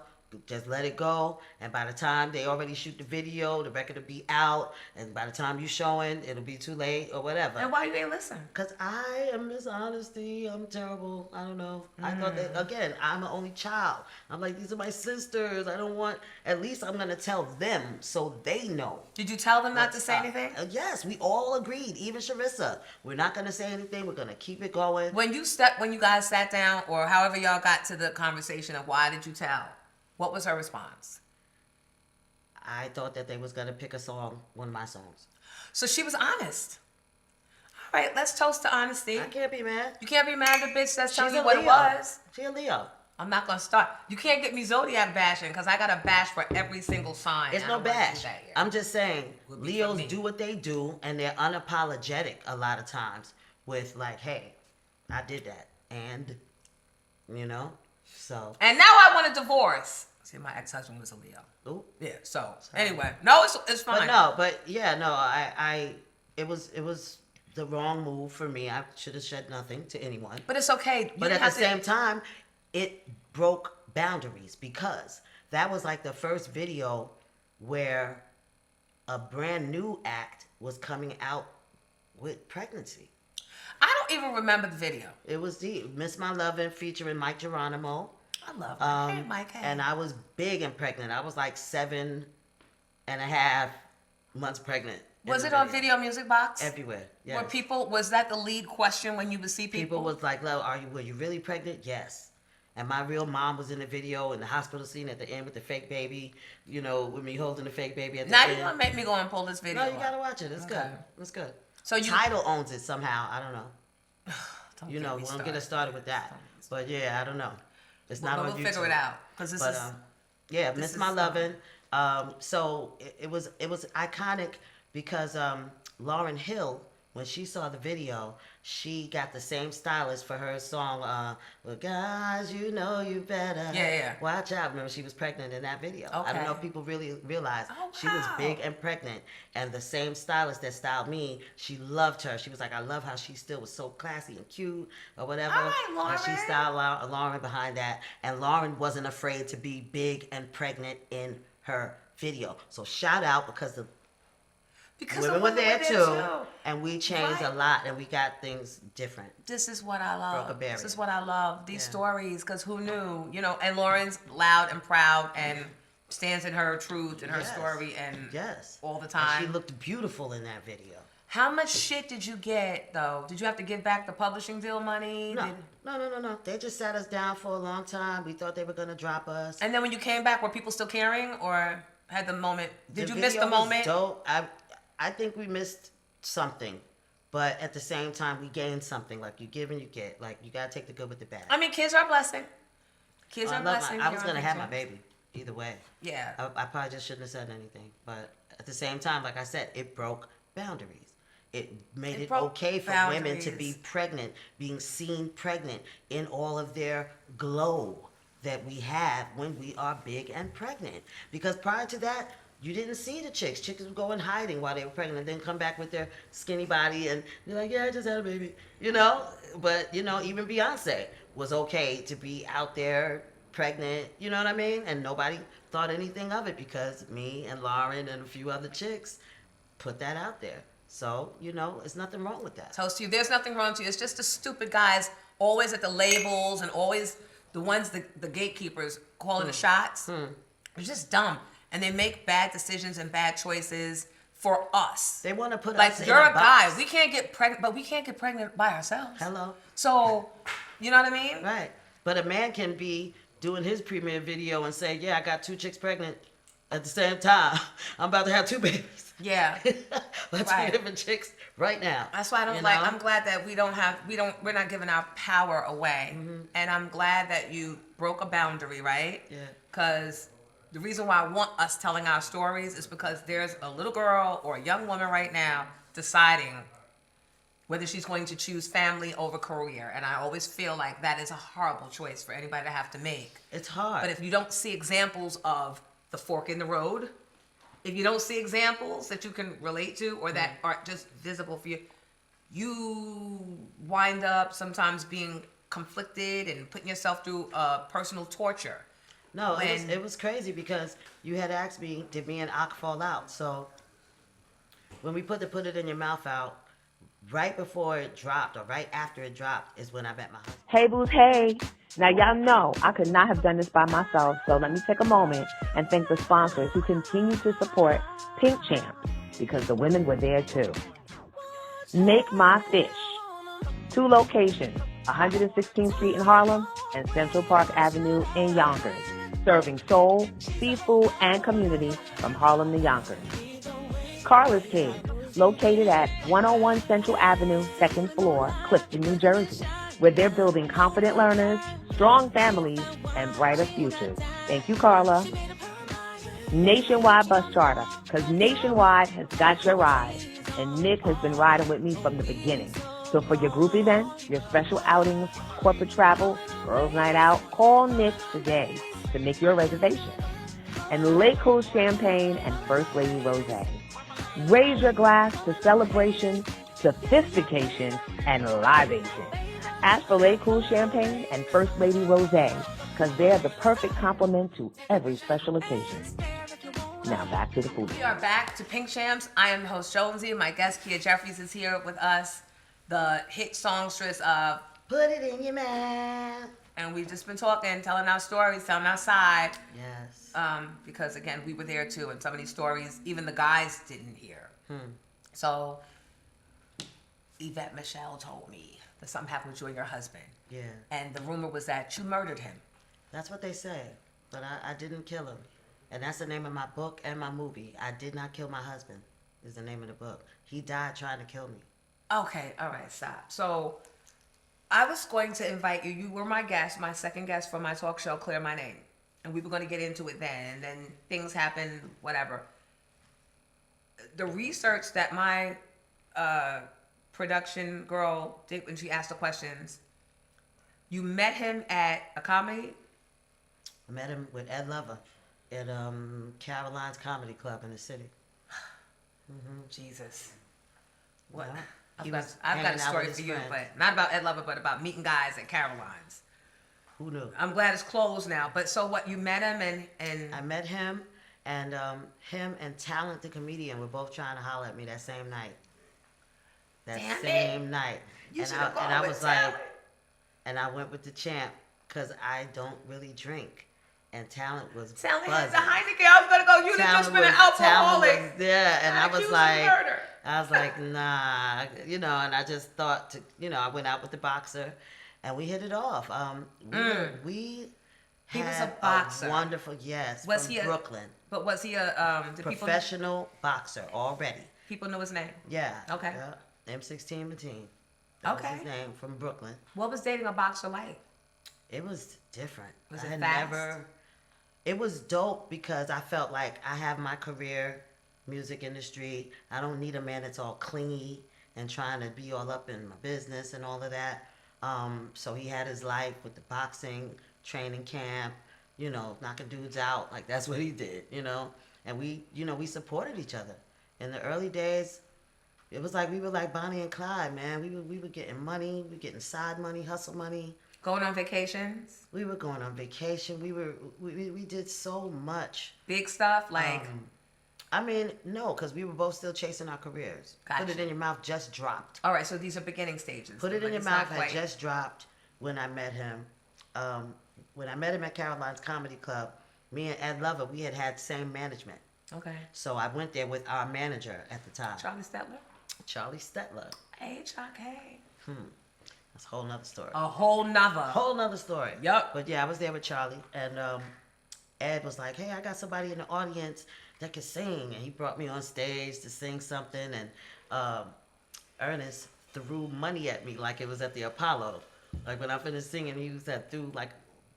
Just let it go. And by the time they already shoot the video, the record will be out. And by the time you showing, it'll be too late or whatever. And why you ain't listen? Because I am dishonesty. I'm terrible. I don't know. I thought that, again, I'm an only child. I'm like, these are my sisters. I don't want, at least I'm going to tell them so they know. Did you tell them not to what's say up. anything? Yes, we all agreed. Even Sharissa. We're not going to say anything. We're going to keep it going. When you guys sat down, or however y'all got to the conversation of why did you tell, what was her response? I thought that they was going to pick a song, one of my songs. So she was honest. All right, let's toast to honesty. I can't be mad. You can't be mad at the bitch that's telling She's you a what it Leo. was. She a Leo. I'm not gonna start. You can't get me zodiac bashing because I got a bash for every single sign. It's I no don't wanna do bash. that here. I'm just saying, Would be for Leos me. do what they do, and they're unapologetic a lot of times with like, "Hey, I did that," and you know, so. And now I want a divorce. See, my ex-husband was a Leo. Ooh. Yeah. So Sorry. anyway, no, it's fine. It was the wrong move for me. I should have said nothing to anyone. But it's okay. You But didn't at the have same time, it broke boundaries because that was like the first video where a brand new act was coming out with pregnancy. I don't even remember the video. It was the Miss My Lovin' featuring Mike Geronimo. I love her. Hey, Mike. Hey. And I was big and pregnant. I was like 7.5 months pregnant. Was it on Video Music Box? Everywhere. Yes. Was that the lead question when you would see people? People was like, were you really pregnant? Yes. And my real mom was in the video in the hospital scene at the end with the fake baby, you know, with me holding the fake baby at the now end. Now you're going to make me go and pull this video No, you up. got to watch it. It's good. It's good. So Tidal owns it somehow. I don't know. We won't get us started with that. But yeah, I don't know. It's not on YouTube. We'll figure it out. Miss My Lovin'. So it was iconic because Lauryn Hill, when she saw the video, she got the same stylist for her song, well, guys, you know you better watch out. Remember, she was pregnant in that video. Okay. I don't know if people really realize she was wow. big and pregnant. And the same stylist that styled me, she loved her. She was like, I love how she still was so classy and cute or whatever. All right, Lauryn. And she styled Lauryn behind that. And Lauryn wasn't afraid to be big and pregnant in her video. So shout out because women were there too, and we changed a lot, and we got things different. This is what I love. Broke a barrier. This is what I love. These stories, because who knew? You know, and Lauren's loud and proud and stands in her truth and her story and all the time. And she looked beautiful in that video. How much shit did you get, though? Did you have to give back the publishing deal money? No. They just sat us down for a long time. We thought they were going to drop us. And then when you came back, were people still caring, or had the moment? Did you miss the video was moment? Dope. I think we missed something, but at the same time, we gained something. Like, you give and you get. Like, you got to take the good with the bad. I mean, kids are a blessing. Kids are a blessing. I was going to have my baby either way. Yeah. I probably just shouldn't have said anything. But at the same time, like I said, it broke boundaries. It made it okay for women to be pregnant, being seen pregnant in all of their glow that we have when we are big and pregnant. Because prior to that, you didn't see the chicks. Chicks would go in hiding while they were pregnant and then come back with their skinny body and be like, yeah, I just had a baby, you know? But, you know, even Beyonce was okay to be out there pregnant, you know what I mean? And nobody thought anything of it because me and Lauren and a few other chicks put that out there. So, you know, there's nothing wrong with that. Toast to you. There's nothing wrong to you. It's just the stupid guys always at the labels and always the ones, the gatekeepers calling the shots. It's just dumb. And they make bad decisions and bad choices for us. They want to put like, us in you're a guy. box. We can't get pregnant, but we can't get pregnant by ourselves. Hello. So, you know what I mean? Right. But a man can be doing his premiere video and say, yeah, I got 2 chicks pregnant at the same time. I'm about to have 2 babies. Yeah. Let's 2 different chicks right now. That's why I don't like, I'm glad that we're not giving our power away. And I'm glad that you broke a boundary, right? Yeah. Because the reason why I want us telling our stories is because there's a little girl or a young woman right now deciding whether she's going to choose family over career. And I always feel like that is a horrible choice for anybody to have to make. It's hard. But if you don't see examples of the fork in the road, if you don't see examples that you can relate to or that are just visible for you, you wind up sometimes being conflicted and putting yourself through personal torture. No, it was crazy because you had asked me, did me and Ak fall out? So when we put it in your mouth out, right before it dropped or right after it dropped is when I met my husband. Hey, booze, hey. Now, y'all know I could not have done this by myself, so let me take a moment and thank the sponsors who continue to support Pink Champ because the women were there too. Make My Fish. 2 locations, 116th Street in Harlem and Central Park Avenue in Yonkers, serving soul, seafood, and community from Harlem to Yonkers. Carla's Kids, located at 101 Central Avenue, 2nd floor, Clifton, New Jersey, where they're building confident learners, strong families, and brighter futures. Thank you, Carla. Nationwide Bus Charter, because Nationwide has got your ride, and Nick has been riding with me from the beginning. So for your group events, your special outings, corporate travel, girls' night out, call Nick today to make your reservation. And Lake Cool Champagne and First Lady Rosé. Raise your glass to celebration, sophistication, and libation. Ask for Lake Cool Champagne and First Lady Rosé, because they're the perfect complement to every special occasion. Now back to the food. We are back to Pink Champs. I am host Jonesy. My guest Kia Jeffries is here with us, the hit songstress of Put It In Your Mouth. And we've just been talking, telling our stories, telling our side. Yes. Because again, we were there too, and some of these stories, even the guys didn't hear. So, Yvette Michelle told me that something happened with you and your husband. Yeah. And the rumor was that you murdered him. That's what they say. But I didn't kill him. And that's the name of my book and my movie. I Did Not Kill My Husband is the name of the book. He died trying to kill me. Okay, all right, stop. So, I was going to invite you. You were my guest, my second guest for my talk show, Clear My Name. And we were going to get into it then. And then things happened, whatever. The research that my production girl did when she asked the questions, you met him at a comedy? I met him with Ed Lover at Caroline's Comedy Club in the city. Jesus. What? Yeah. I've He got, was I've got a hanging out story with for his you, friends. but not about Ed Lover, but about meeting guys at Caroline's. Who knew? I'm glad it's closed now. But so what? You met him and I met him and Talent the comedian were both trying to holler at me that same night. That Damn same it. night. You and should've gone I with was like, Talent. and I went with the champ because I don't really drink. And Talent was Talent buzzing. had the Heineken. I was gonna go. You'd have just been an alcoholic. Yeah, and I was Accused of like, murder. nah, and I just thought I went out with the boxer, and we hit it off. We He was had a boxer. Wonderful, yes, Was from he Brooklyn, But was he a did professional boxer already. people knew his name? Yeah. Okay. Yeah. M16 Mateen. That was Okay. his name, from Brooklyn. What was dating a boxer like? It was different. Was I it had fast? It was dope because I felt like I have my career, music industry. I don't need a man that's all clingy and trying to be all up in my business and all of that. So he had his life with the boxing, training camp, knocking dudes out. Like, that's what he did, And we supported each other. In the early days, it was like we were like Bonnie and Clyde, man. We were getting money, we were getting side money, hustle money. Going on vacations? We were going on vacation. We did so much. Big stuff? Like, No, because we were both still chasing our careers. Gotcha. Put It In Your Mouth just dropped. all right, so these are beginning stages. Put It In Like, Your it's not Mouth had quite- just dropped when I met him. When I met him at Caroline's Comedy Club, me and Ed Lover, we had same management. Okay. So I went there with our manager at the time, Charlie Stetler? Charlie Stetler. HRK. That's a whole nother story. A whole nother. Whole nother story. Yup. But yeah, I was there with Charlie, and Ed was like, "Hey, I got somebody in the audience that can sing," and he brought me on stage to sing something, and Ernest threw money at me like it was at the Apollo. Like, when I finished singing, he threw like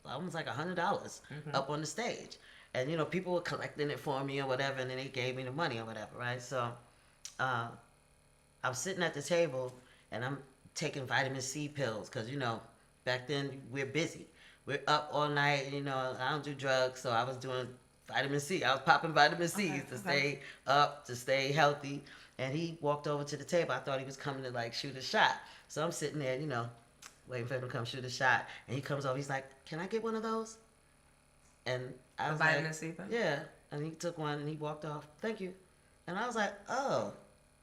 almost like $100 up on the stage, and people were collecting it for me or whatever, and then they gave me the money or whatever, right? So I was sitting at the table, and I'm taking vitamin C pills because back then we're busy, we're up all night. I don't do drugs, so I was doing vitamin C. I was popping vitamin C's to stay up, to stay healthy. And he walked over to the table. I thought he was coming to like shoot a shot, so I'm sitting there, waiting for him to come shoot a shot. And he comes over. He's like, "Can I get one of those?" And I was vitamin like, C thing? "Yeah." And he took one and he walked off. "Thank you." And I was like, "Oh,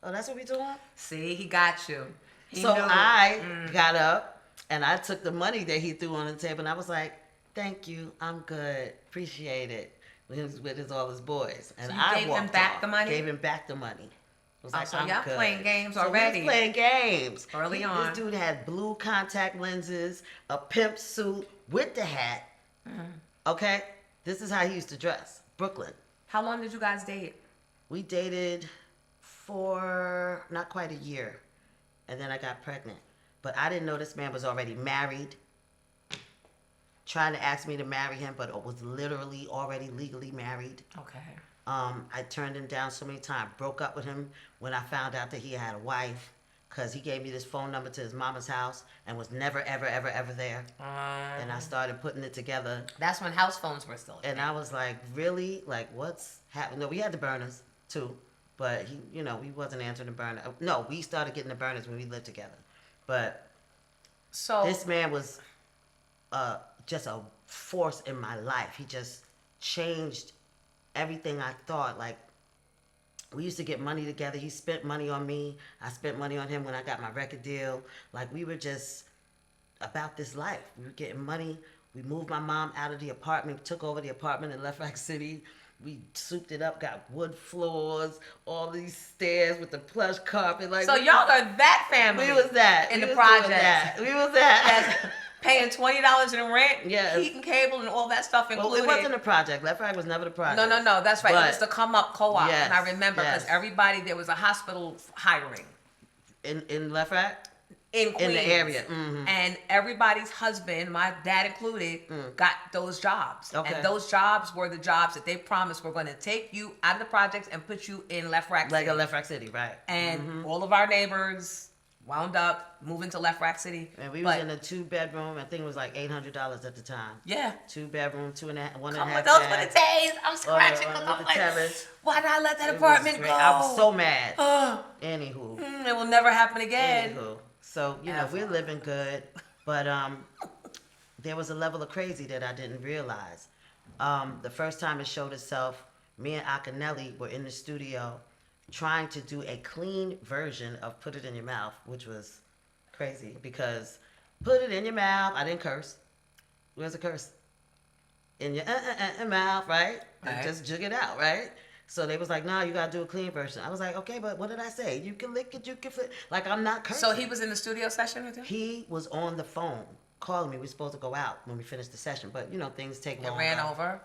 that's what we doing?" See, he got you. He So knew. I got up and I took the money that he threw on the table, and I was like, "Thank you, I'm good, appreciate it." He was with all his boys, and So you I gave him walked back off. the money? Gave him back the money. I was like, so "I'm y'all good." playing games So we already. was playing games Early on. This dude had blue contact lenses, a pimp suit with the hat. Okay, this is how he used to dress. Brooklyn. How long did you guys date? We dated for not quite a year, and then I got pregnant. But I didn't know this man was already married, trying to ask me to marry him, but was literally already legally married. Okay. I turned him down so many times. Broke up with him when I found out that he had a wife, because he gave me this phone number to his mama's house and was never, ever, ever, ever there. And I started putting it together. That's when house phones were still. And I was like, really? Like, what's happening? No, we had the burners too, but he, he wasn't answering the burner. No, we started getting the burners when we lived together. But So this man was just a force in my life. He just changed everything I thought. Like, we used to get money together. He spent money on me. I spent money on him when I got my record deal. Like, we were just about this life. We were getting money. We moved my mom out of the apartment, took over the apartment in Left Rack City. We souped it up, got wood floors, all these stairs with the plush carpet. Like, so y'all are that family. we was that. In We the was doing projects. that. We was that. That's paying $20 in rent, Yes. heat and cable, and all that stuff included. Well, it wasn't a project. Left Rack was never the project. No, that's right. But, It was the Come Up Co-op, yes, and I remember because yes. everybody, there was a hospital hiring in Left Rack? in Queens. In the area. Mm-hmm. And everybody's husband, my dad included, got those jobs. Okay. And those jobs were the jobs that they promised were going to take you out of the projects and put you in Left Rack Like City. a Left Rack City, right. And all of our neighbors wound up moving to Left Rack City. And we was in a 2-bedroom. I think it was like $800 at the time. Yeah. 2-bedroom, 2.5, one and a Come half with those bath. for the days. I'm scratching with because I'm the like, terrace. why not let that It was apartment great. go? I was so mad. Oh, Anywho. it will never happen again. Anywho. So, we're living good. But there was a level of crazy that I didn't realize. The first time it showed itself, me and Akinelli were in the studio trying to do a clean version of Put It In Your Mouth, which was crazy because put it in your mouth. I didn't curse. Where's the curse? In your mouth, right? And Right. just jig it out, right? So they was like, nah, you gotta do a clean version. I was like, okay, but what did I say? You can lick it, you can flip. Like, I'm not cursing. So he was in the studio session with you? He was on the phone calling me. We were supposed to go out when we finished the session, but things take It long. ran over.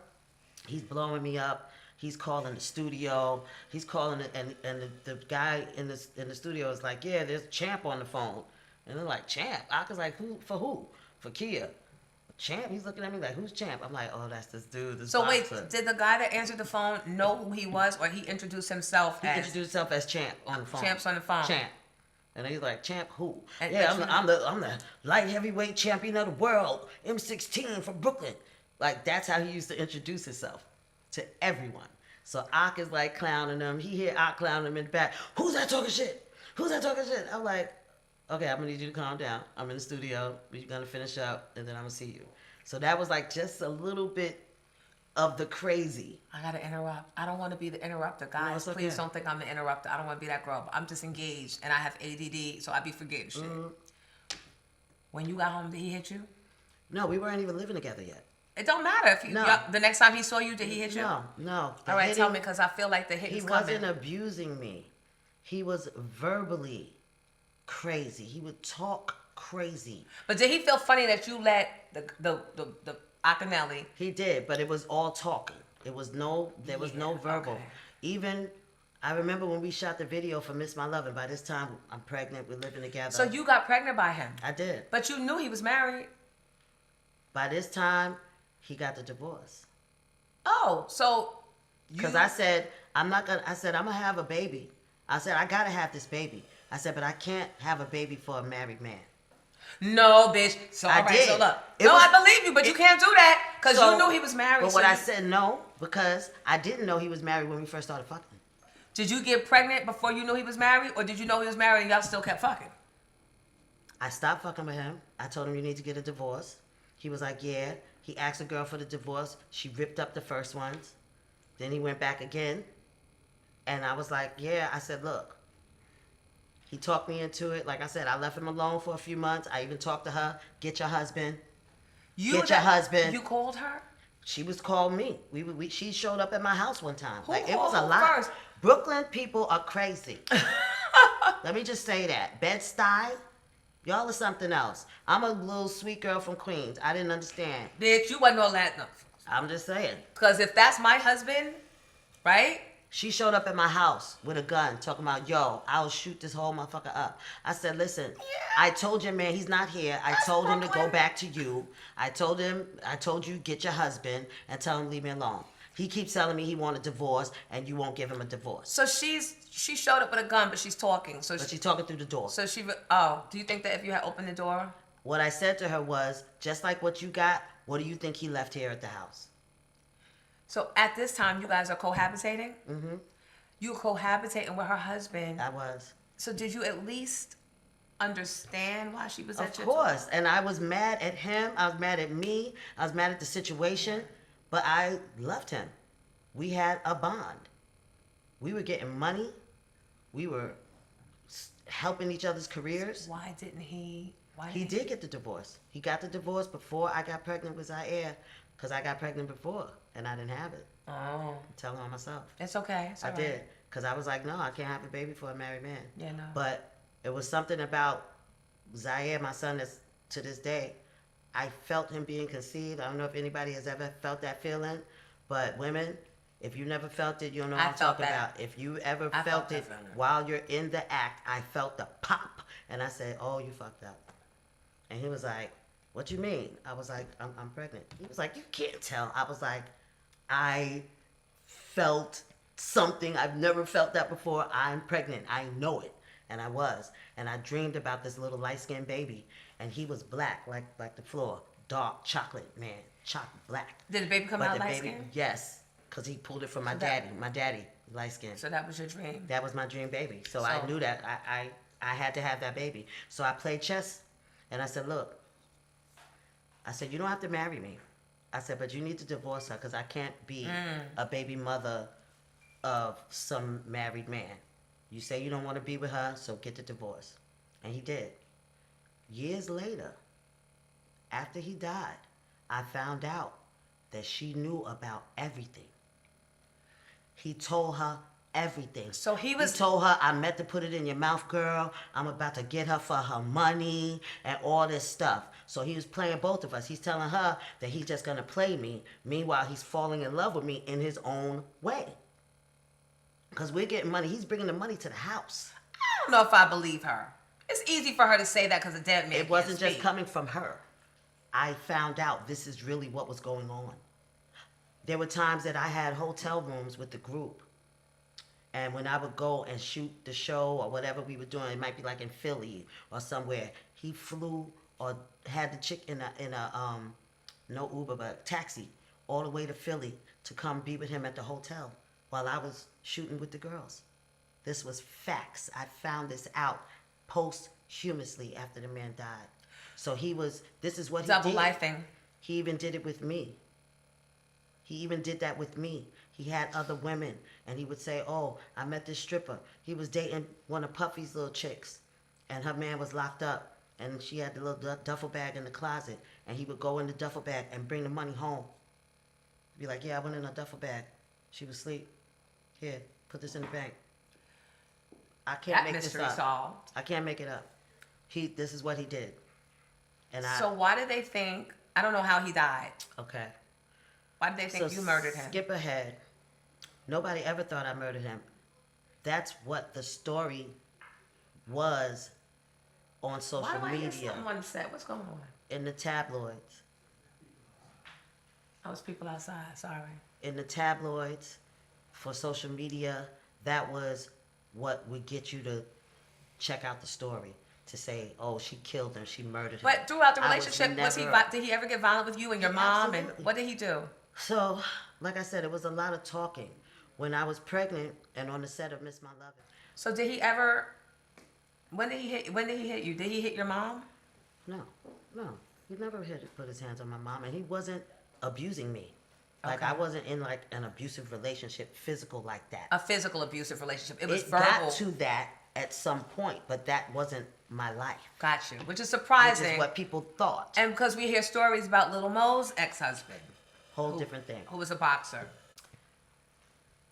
He's blowing me up. He's calling the studio. He's calling it, and the guy in the studio is like, yeah, there's Champ on the phone. And they're like, Champ? I was like, who? For who? For Kia. Champ? He's looking at me like, who's Champ? I'm like, oh, that's this dude. This So wait, boxer. did the guy that answered the phone know who he was, or he introduced himself He as introduced himself as Champ on the phone. Champ's on the phone? Champ. And he's like, Champ who? And- yeah, but I'm the light heavyweight champion of the world, M16 from Brooklyn. Like, that's how he used to introduce himself to everyone. So Ak is like clowning him. He hear Ak clowning him in the back. Who's that talking shit? Who's that talking shit? I'm like, okay, I'm gonna need you to calm down. I'm in the studio. We're gonna finish up, and then I'm gonna see you. So that was like just a little bit of the crazy. I gotta interrupt. I don't want to be the interrupter, guys. it's okay. Please don't think I'm the interrupter. I don't want to be that girl. But I'm disengaged and I have ADD, so I be forgetting shit. When you got home, did he hit you? No, we weren't even living together yet. It don't matter if you. No. The next time he saw you, did he hit you? No. All right, tell me, because I feel like the hit He is coming. wasn't abusing me. He was verbally crazy. He would talk crazy. But did he feel funny that you let the Akinelli? He did, but it was all talking. There was no verbal. okay. Even I remember when we shot the video for Miss My Love, and by this time I'm pregnant. We're living together. So you got pregnant by him, I did. but you knew he was married. By this time, he got the divorce. Oh, so you. Because I said I'm gonna have a baby. I said I gotta have this baby. I said, but I can't have a baby for a married man. No, bitch. So I all right, did. so look. It No, was- I believe you, but you can't do that because So- you knew he was married. But so what I you- said no, because I didn't know he was married when we first started fucking. Did you get pregnant before you knew he was married, or did you know he was married and y'all still kept fucking? I stopped fucking with him. I told him you need to get a divorce. He was like, yeah. He asked a girl for the divorce. She ripped up the first ones. Then he went back again. And I was like, yeah. I said, look. He talked me into it. Like I said, I left him alone for a few months. I even talked to her. Get your husband. Get your husband. You called her? She was called me. She showed up at my house one time. Who Like, it was a called lot. first? Brooklyn people are crazy. Let me just say that. Bed-Stuy, y'all are something else. I'm a little sweet girl from Queens. I didn't understand. Bitch, you wasn't all that. No. I'm just saying. Because if that's my husband, right? She showed up at my house with a gun, talking about, yo, I'll shoot this whole motherfucker up. I said, listen, I told your man he's not here. I told him to go back to you. I told you, get your husband and tell him leave me alone. He keeps telling me he want a divorce and you won't give him a divorce. So she showed up with a gun, but she's talking. But she's talking through the door. So do you think that if you had opened the door? What I said to her was, just like what you got, what do you think he left here at the house? So at this time, you guys are cohabitating? Mm-hmm. You were cohabitating with her husband. I was. So did you at least understand why she was at your door? Of course. And I was mad at him. I was mad at me. I was mad at the situation. But I loved him. We had a bond. We were getting money. We were helping each other's careers. Why didn't he? He did get the divorce. He got the divorce before I got pregnant with Zaire, because I got pregnant before and I didn't have it. Oh. I'm telling on myself. It's okay. It's all I right. did. Because I was like, no, I can't have a baby for a married man. Yeah, no. But it was something about Zaire, my son, that's to this day, I felt him being conceived. I don't know if anybody has ever felt that feeling, but women, if you never felt it, you don't know what I'm talking about. If you ever felt it while you're in the act, I felt the pop. And I said, oh, you fucked up. And he was like, what you mean? I was like, I'm pregnant. He was like, you can't tell. I was like, I felt something. I've never felt that before. I'm pregnant. I know it. And I was. And I dreamed about this little light-skinned baby. And he was black, like the floor. Dark chocolate, man. Chocolate black. Did the baby come out light-skinned? Yes. Because he pulled it from my daddy. My daddy, light-skinned. So that was your dream? That was my dream baby. So I knew that I had to have that baby. So I played chess. And I said, look. I said, you don't have to marry me. I said, but you need to divorce her because I can't be a baby mother of some married man. You say you don't want to be with her, so get the divorce. And he did. Years later, after he died, I found out that she knew about everything. He told her everything. So he told her, I meant to put it in your mouth, girl. I'm about to get her for her money and all this stuff. So he was playing both of us. He's telling her that he's just going to play me. Meanwhile, he's falling in love with me in his own way. Because we're getting money. He's bringing the money to the house. I don't know if I believe her. It's easy for her to say that because a dead man It wasn't just coming from her. I found out this is really what was going on. There were times that I had hotel rooms with the group. And when I would go and shoot the show or whatever we were doing, it might be like in Philly or somewhere, he flew or had the chick in a no Uber, but taxi all the way to Philly to come be with him at the hotel while I was shooting with the girls. This was facts. I found this out posthumously after the man died. So this is what he did. Double lifing. He even did it with me. He even did that with me. He had other women, and he would say, oh, I met this stripper. He was dating one of Puffy's little chicks, and her man was locked up, and she had the little duffel bag in the closet, and he would go in the duffel bag and bring the money home. Be like, yeah, I went in a duffel bag. She was asleep. Here, put this in the bank. I can't make this up. Solved. I can't make it up. This is what he did. So why did they think, I don't know how he died. Okay. Why did they think you murdered him? Skip ahead. Nobody ever thought I murdered him. That's what the story was on social media. Why do I hear something on the set? What's going on? In the tabloids. I was people outside, sorry. In the tabloids, for social media, that was what would get you to check out the story. To say, oh, she killed him, she murdered him. But throughout the relationship, did he ever get violent with you and your mom? Absolutely. And what did he do? So, like I said, it was a lot of talking. When I was pregnant and on the set of Miss My Lovin'. So did he ever, when did he hit you? Did he hit your mom? No. He never put his hands on my mom, and he wasn't abusing me. Like, I wasn't in, like, an abusive relationship, physical like that. A physical abusive relationship. It was It verbal. got to that at some point, but that wasn't my life. Got you. Which is surprising. Which is what people thought. And because we hear stories about Little Mo's ex-husband. Whole different thing. Who was a boxer.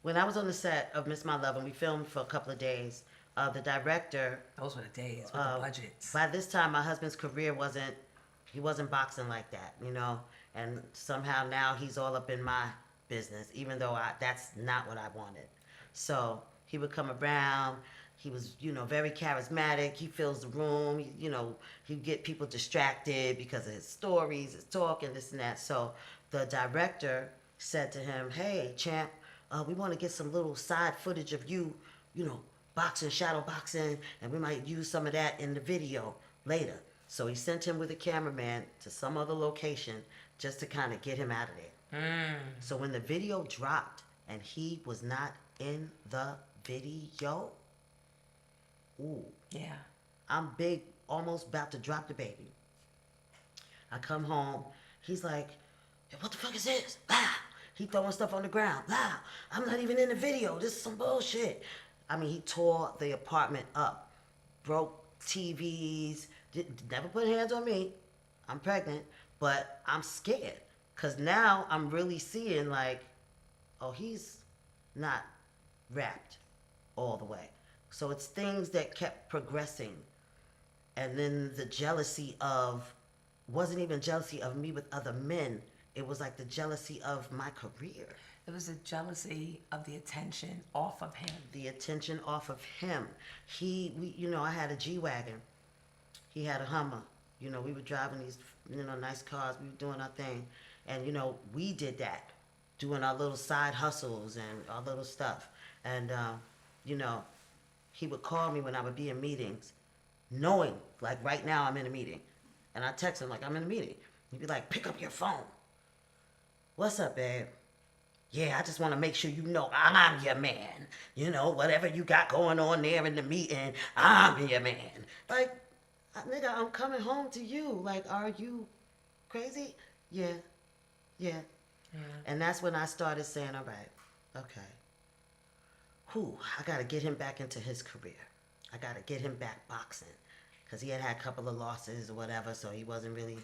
When I was on the set of Miss My Lovin', we filmed for a couple of days. The director... Those were the days with the budgets. By this time, my husband's career he wasn't boxing like that, you know? And somehow now he's all up in my business, even though that's not what I wanted. So he would come around. He was, very charismatic. He fills the room. He'd get people distracted because of his stories, his talk, and this and that. So the director said to him, "Hey, champ, we want to get some little side footage of you, boxing, shadow boxing, and we might use some of that in the video later." So he sent him with a cameraman to some other location just to kind of get him out of there. So when the video dropped and he was not in the video, ooh. Yeah. I'm big, almost about to drop the baby. I come home. He's like, "Hey, what the fuck is this?" Ah! He throwing stuff on the ground. Ah! I'm not even in the video. This is some bullshit. I mean, he tore the apartment up. Broke TVs. Never put hands on me. I'm pregnant. But I'm scared. Because now I'm really seeing like, oh, he's not wrapped all the way. So it's things that kept progressing. And then the jealousy wasn't even jealousy of me with other men. It was like the jealousy of my career. It was the jealousy of the attention off of him. The attention off of him. I had a G-Wagon. He had a Hummer. We were driving these, nice cars. We were doing our thing. And, we did that. Doing our little side hustles and our little stuff. And, he would call me when I would be in meetings, knowing, like right now I'm in a meeting. And I text him like, "I'm in a meeting." He'd be like, "Pick up your phone." "What's up, babe?" "Yeah, I just want to make sure you know I'm your man. Whatever you got going on there in the meeting, I'm your man." Like, nigga, I'm coming home to you. Like, are you crazy? Yeah. And that's when I started saying, all right, okay. I got to get him back into his career. I got to get him back boxing. Because he had a couple of losses or whatever, so he wasn't really,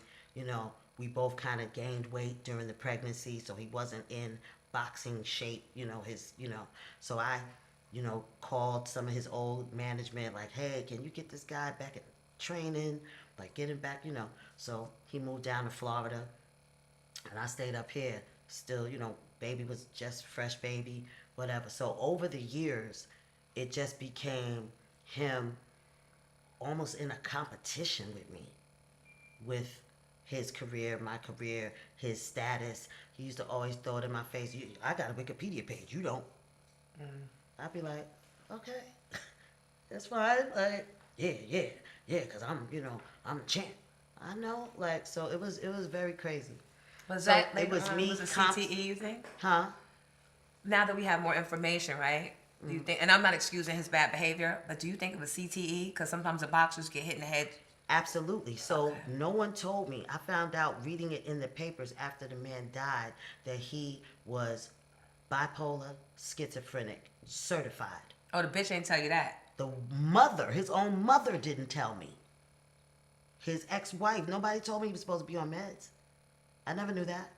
we both kind of gained weight during the pregnancy, so he wasn't in boxing shape, So I, called some of his old management, like, "Hey, can you get this guy back in training? Like, get him back, So he moved down to Florida, and I stayed up here. Still, baby was just fresh baby, whatever. So over the years, it just became him almost in a competition with me, with his career, my career, his status. He used to always throw it in my face. "I got a Wikipedia page. You don't." I'd be like, "Okay, that's fine." Like, yeah, because I'm a champ. I know, like, so it was very crazy. Was So that it was me was a CTE, you think? Huh? Now that we have more information, right? Do you think, and I'm not excusing his bad behavior, but do you think it was CTE? Because sometimes the boxers get hit in the head. Absolutely. So Okay. no one told me. I found out reading it in the papers after the man died that he was bipolar, schizophrenic, certified. Oh, the bitch ain't tell you that. His own mother didn't tell me. His ex-wife, nobody told me he was supposed to be on meds. I never knew that.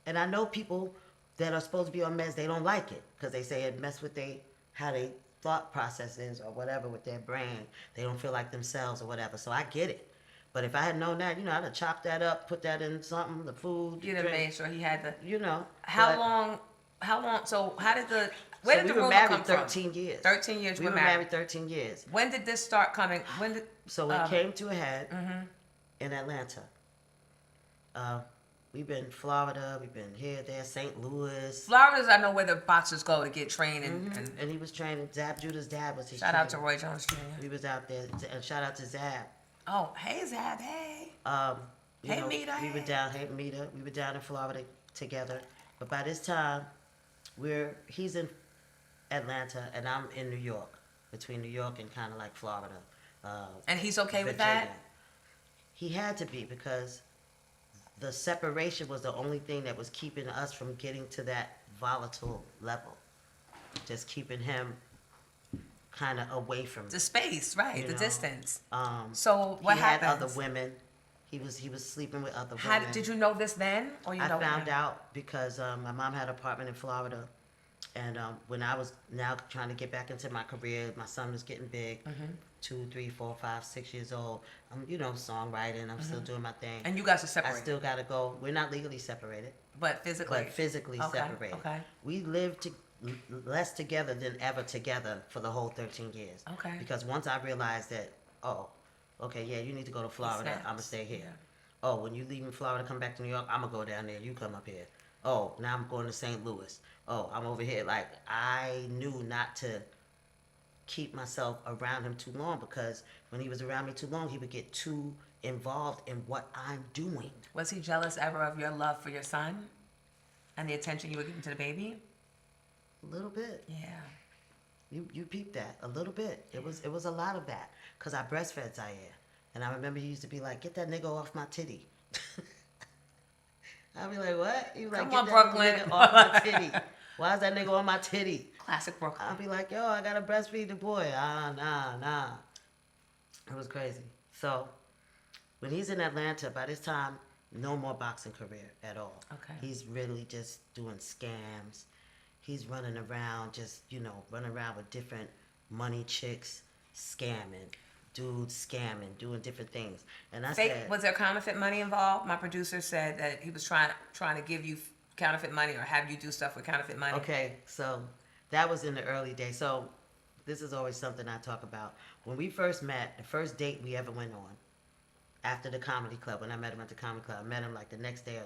And I know people that are supposed to be on meds, they don't like it because they say it mess with how they thought process is or whatever with their brain. They don't feel like themselves or whatever. So I get it. But if I had known that, I'd have chopped that up, put that in something, the food. You'd have made sure he had the. How long? So how did the? Where Where did we the were rumor married come 13 from? years. 13 years We you were were married 13 years. When did this start coming? When did? So it came to a head in Atlanta. We've been Florida, we've been here, there, St. Louis. Florida's, I know where the boxers go to get trained And he was training. Zab Judah's dad was his shout trainer. out to Roy Jones Jr. We was out there, and shout out to Zab. Oh, hey Zab, hey. Hey, Mita, We were hey. down. Hey, Mita. We were down in Florida together. But by this time, he's in Atlanta, and I'm in New York, between New York and kind of like Florida. And he's okay with Virginia. that? He had to be because the separation was the only thing that was keeping us from getting to that volatile level. Just keeping him kind of away from The space, right? You The know, distance. Um, So what he had happened? other women. He was sleeping with other How women. did you know this then, or you I know it found now? out because my mom had an apartment in Florida, and when I was now trying to get back into my career, my son was getting big, 2, 3, 4, 5, 6 years old. I'm songwriting. I'm still doing my thing. And you guys are I separated, still gotta go. We're not legally separated, but physically. but physically Okay, separated. okay. We lived less together than ever together for the whole 13 years. Okay. Because once I realized that, oh, okay, yeah, you need to go to Florida, I'm gonna stay here. Yeah. Oh, when you leave in Florida, come back to New York, I'm gonna go down there. You come up here. Oh, now I'm going to St. Louis. Oh, I'm over here. Like, I knew not to keep myself around him too long, because when he was around me too long, he would get too involved in what I'm doing. Was he jealous ever of your love for your son and the attention you were giving to the baby? A little bit. Yeah. You peeped that a little bit. It was a lot of that, because I breastfed Zaire, and I remember he used to be like, "Get that nigga off my titty." I'd be like, "What?" He was like, Come "Get on, that Brooklyn. nigga off my titty." Why is that nigga on my titty? Classic Brooklyn. I'll be like, "Yo, I gotta breastfeed the boy." Nah. It was crazy. So when he's in Atlanta, by this time, no more boxing career at all. Okay. He's really just doing scams. He's running around, just, running around with different money chicks, scamming, dudes scamming, doing different things. And I Fake, said, was there counterfeit money involved? My producer said that he was trying to give you counterfeit money or have you do stuff with counterfeit money. okay, so that was in the early days. So this is always something I talk about. When we first met, the first date we ever went on, after the comedy club, when I met him at the comedy club, I met him like the next day or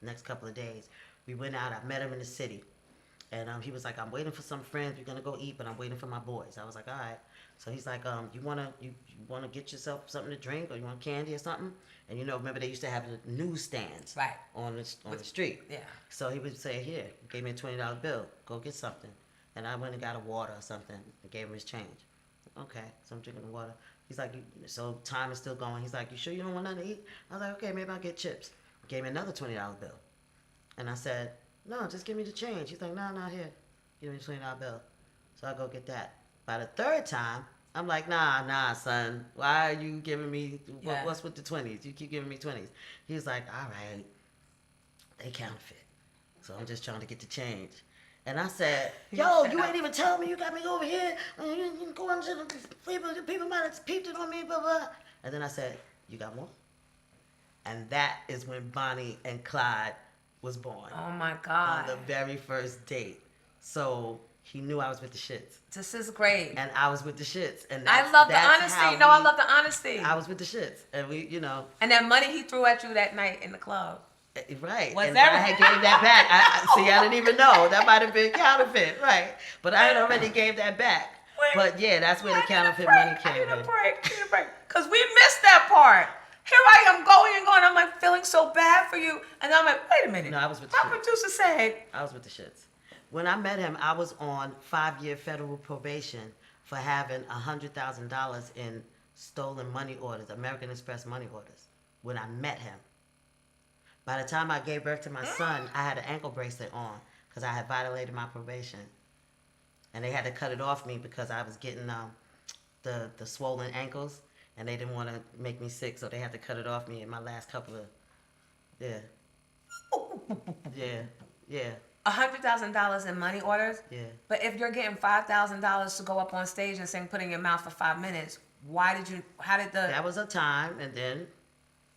next couple of days. We went out, I met him in the city. And he was like, "I'm waiting for some friends. We're gonna go eat, but I'm waiting for my boys." I was like, "All right." So he's like, you wanna get yourself something to drink, or you want candy or something?" And remember they used to have the newsstands Right. on the street. Yeah. So he would say, "Here, gave me a $20 bill. Go get something." And I went and got a water or something and gave him his change. Okay, so I'm drinking the water. He's like, so time is still going. He's like, "You sure you don't want nothing to eat?" I was like, "Okay, maybe I'll get chips." Gave me another $20 bill. And I said, "No, just give me the change." He's like, "No, not here. Give me the $20 bill." So I go get that. By the third time, I'm like, nah, son. Why are you giving me, what's with the 20s? You keep giving me 20s. He's like, "All right, they counterfeit. So I'm just trying to get the change." And I said, "Yo, you ain't even tell me you got me over here. You going to the people might have peeped it on me, blah, blah." And then I said, "You got more?" And that is when Bonnie and Clyde was born. Oh my On God. the very first date. So he knew I was with the shits. This is great. And I was with the shits. And I love the that's honesty. how I love the honesty. I was with the shits. And we, And that money he threw at you that night in the club. right. Was and that I had gave that back. I didn't even know. That might have been counterfeit. Right. But I had already gave that back. Wait. But yeah, that's where the I counterfeit need a break. money came I need in. a break. Because we missed that part. Here I am going. I'm like feeling so bad for you. And I'm like, wait a minute. No, I was with the My shits. producer said, I was with the shits. When I met him, I was on 5-year federal probation for having $100,000 in stolen money orders, American Express money orders, when I met him. By the time I gave birth to my son, I had an ankle bracelet on because I had violated my probation. And they had to cut it off me because I was getting the swollen ankles, and they didn't want to make me sick, so they had to cut it off me in my last couple of, yeah. $100,000 in money orders. Yeah. But if you're getting $5,000 to go up on stage and sing "Put in Your Mouth" for 5 minutes, That was a time, and then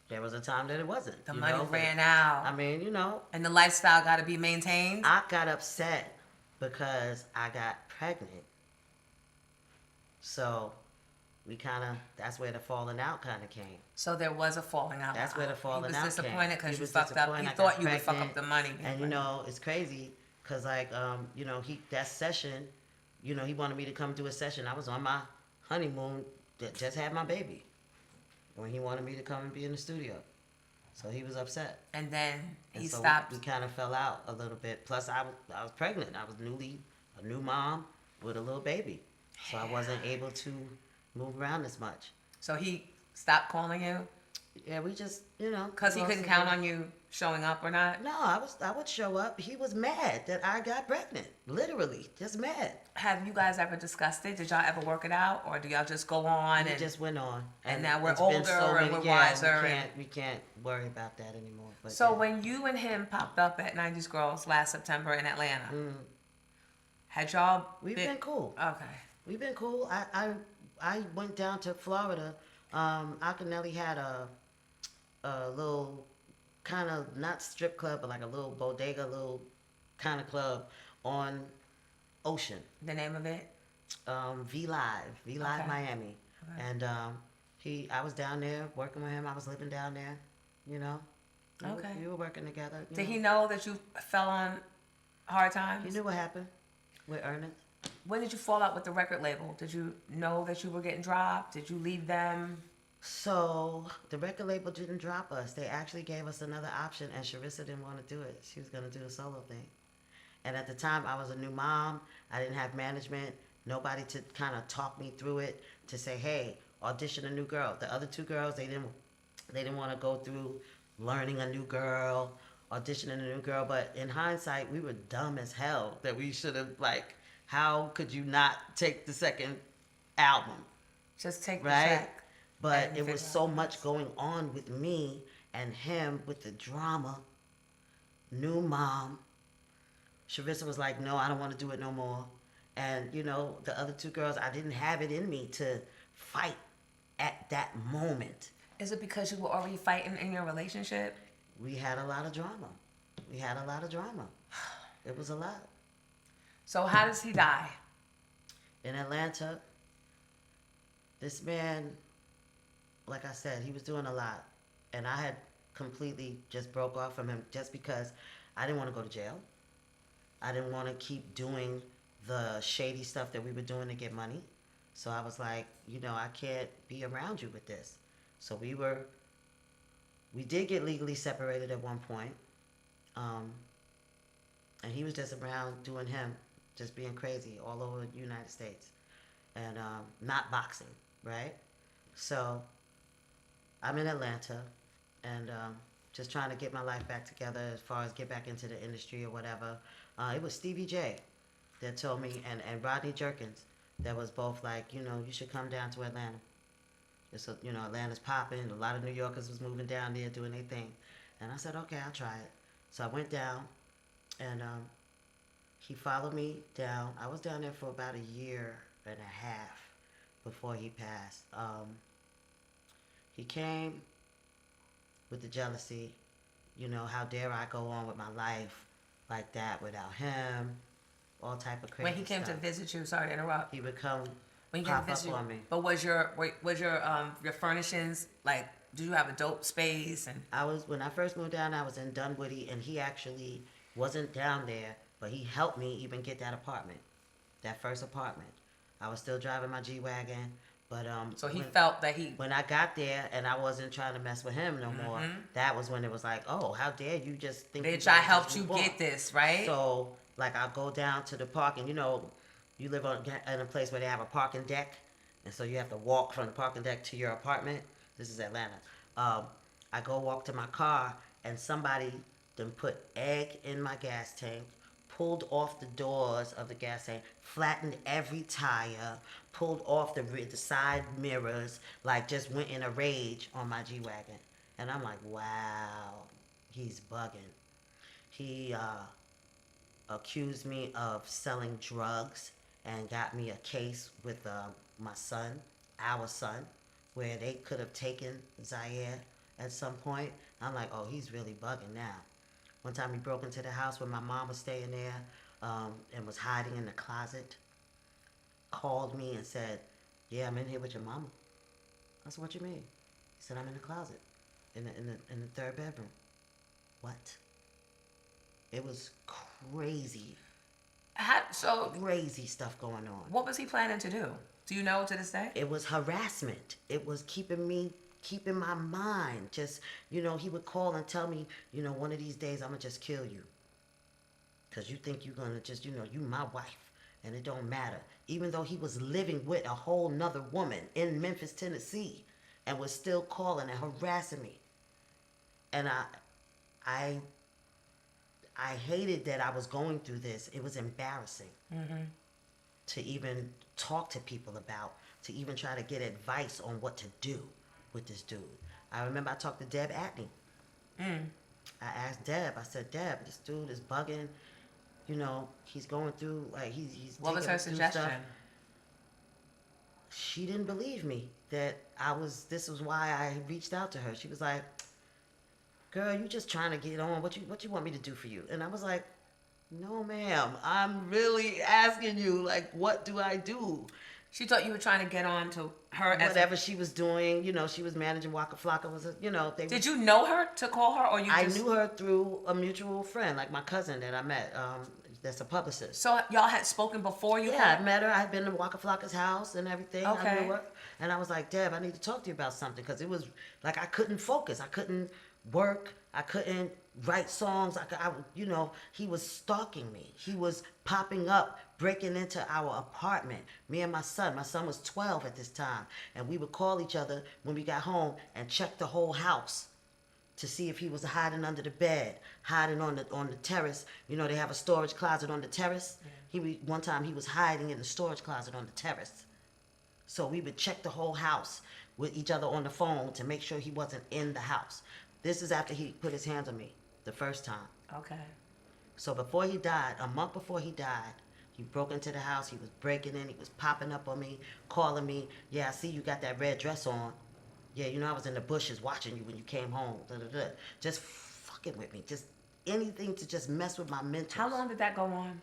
there was a time that it wasn't. the money ran out? I mean, And the lifestyle got to be maintained. I got upset because I got pregnant. So that's where the falling out kind of came. So there was a falling out. That's where the falling out He came. was disappointed He because you was fucked up. disappointed. He I thought got you would fuck pregnant. up the money. And it's crazy because that session, he wanted me to come do a session. I was on my honeymoon, just had my baby, when he wanted me to come and be in the studio. So he was upset. And then he And so stopped. we kind of fell out a little bit. Plus, I was pregnant. I was a new mom with a little baby. So I wasn't able to move around as much. So he stopped calling you Yeah, we just, because he couldn't count on you showing up or not. No, I would show up. He was mad that I got pregnant. Literally, just mad. Have you guys ever discussed it? Did y'all ever work it out, or do y'all just go on We and just went on. and now we're it's been older and we're wiser We can't worry about that anymore. But So when you and him popped up at 90s Girls last September in Atlanta, had y'all we've been cool. Okay. We've been cool. I went down to Florida. Akinelli had a little kind of not strip club, but like a little bodega, little kind of club on Ocean. The name of it? V Live Okay. Miami. Okay. And I was down there working with him. I was living down there, you know. Okay. We were working together. Did he know that you fell on hard times? He knew what happened with Ernest. When did you fall out with the record label? Did you know that you were getting dropped? Did you leave them? So the record label didn't drop us. They actually gave us another option, and Sharissa didn't want to do it. She was going to do a solo thing. And at the time, I was a new mom. I didn't have management. Nobody to kind of talk me through it to say, hey, audition a new girl. The other two girls, they didn't want to go through learning a new girl, auditioning a new girl. But in hindsight, we were dumb as hell that we should have, like, how could you not take the second album? Just take the Right? track. But and it was figure so out much going on with me and him with the drama. New mom. Sharissa was like, no, I don't want to do it no more. And, you know, the other two girls, I didn't have it in me to fight at that moment. Is it because you were already fighting in your relationship? We had a lot of drama. It was a lot. So how does he die? In Atlanta, this man, like I said, he was doing a lot. And I had completely just broke off from him just because I didn't want to go to jail. I didn't want to keep doing the shady stuff that we were doing to get money. So I was like, you know, I can't be around you with this. So we did get legally separated at one point. And he was just around doing him, just being crazy all over the United States. And not boxing, right? So I'm in Atlanta and just trying to get my life back together as far as get back into the industry or whatever. It was Stevie J that told me, and Rodney Jerkins, that was both like, you know, you should come down to Atlanta. You know, Atlanta's popping. A lot of New Yorkers was moving down there doing their thing. And I said, okay, I'll try it. So I went down, and he followed me down. I was down there for about a year and a half before he passed. He came with the jealousy, you know, how dare I go on with my life like that without him, all type of crazy When he came stuff. to visit you, sorry to interrupt. He would come When he came to pop up visit you, on me. but was your furnishings like? Do you have a dope space and? When I first moved down, I was in Dunwoody, and he actually wasn't down there, but he helped me even get that apartment, that first apartment. I was still driving my G-Wagon, but So he felt that he. when I got there and I wasn't trying to mess with him no more, that was when it was like, oh, how dare you just think. Bitch, you I can helped just you move on. get this, right? So like I'll go down to the park, and you know, you live in a place where they have a parking deck, and so you have to walk from the parking deck to your apartment. This is Atlanta. I go walk to my car, and somebody then put egg in my gas tank, pulled off the doors of the gas tank, flattened every tire, pulled off the side mirrors, like just went in a rage on my G-Wagon. And I'm like, wow, he's bugging. He accused me of selling drugs and got me a case with my son, our son, where they could have taken Zaire at some point. I'm like, oh, he's really bugging now. One time he broke into the house where my mom was staying there and was hiding in the closet. Called me and said, yeah, I'm in here with your mama. I said, what you mean? He said, I'm in the closet, in the third bedroom. What? It was crazy. Crazy stuff going on. What was he planning to do? Do you know to this day? It was harassment. It was keeping my mind. Just, you know, he would call and tell me, you know, one of these days I'm going to just kill you. Because you think you're going to just, you know, you my wife. And it don't matter. Even though he was living with a whole nother woman in Memphis, Tennessee. And was still calling and harassing me. And I hated that I was going through this. It was embarrassing. To even talk to people about, to even try to get advice on what to do with this dude. I remember I talked to Deb Atney. I asked Deb, I said, Deb, this dude is bugging. You know, he's going through, like, he's What was taking her us through suggestion? stuff. She didn't believe me that this was why I reached out to her. She was like, girl, you just trying to get on. What you want me to do for you? And I was like, No, ma'am. I'm really asking you, like, what do I do? She thought you were trying to get on to her as Whatever she was doing, she was managing Waka Flocka. Did you know her to call her, or you I just knew her through a mutual friend, like my cousin that I met. That's a publicist. So y'all had spoken before you Yeah, called? I met her. I had been to Waka Flocka's house and everything. I Okay. knew her. And I was like, Deb, I need to talk to you about something. Because it was like I couldn't focus. I couldn't work. I couldn't write songs. He was stalking me. He was popping up, breaking into our apartment. Me and my son. My son was 12 at this time. And we would call each other when we got home and check the whole house to see if he was hiding under the bed, hiding on the terrace. They have a storage closet on the terrace. One time he was hiding in the storage closet on the terrace. So we would check the whole house with each other on the phone to make sure he wasn't in the house. This is after he put his hands on me the first time. Okay. So before he died, a month before he died, he broke into the house. He was breaking in. He was popping up on me, calling me. Yeah, I see you got that red dress on. Yeah, I was in the bushes watching you when you came home. Da, da, da. Just fucking with me. Just anything to just mess with my mental. How long did that go on?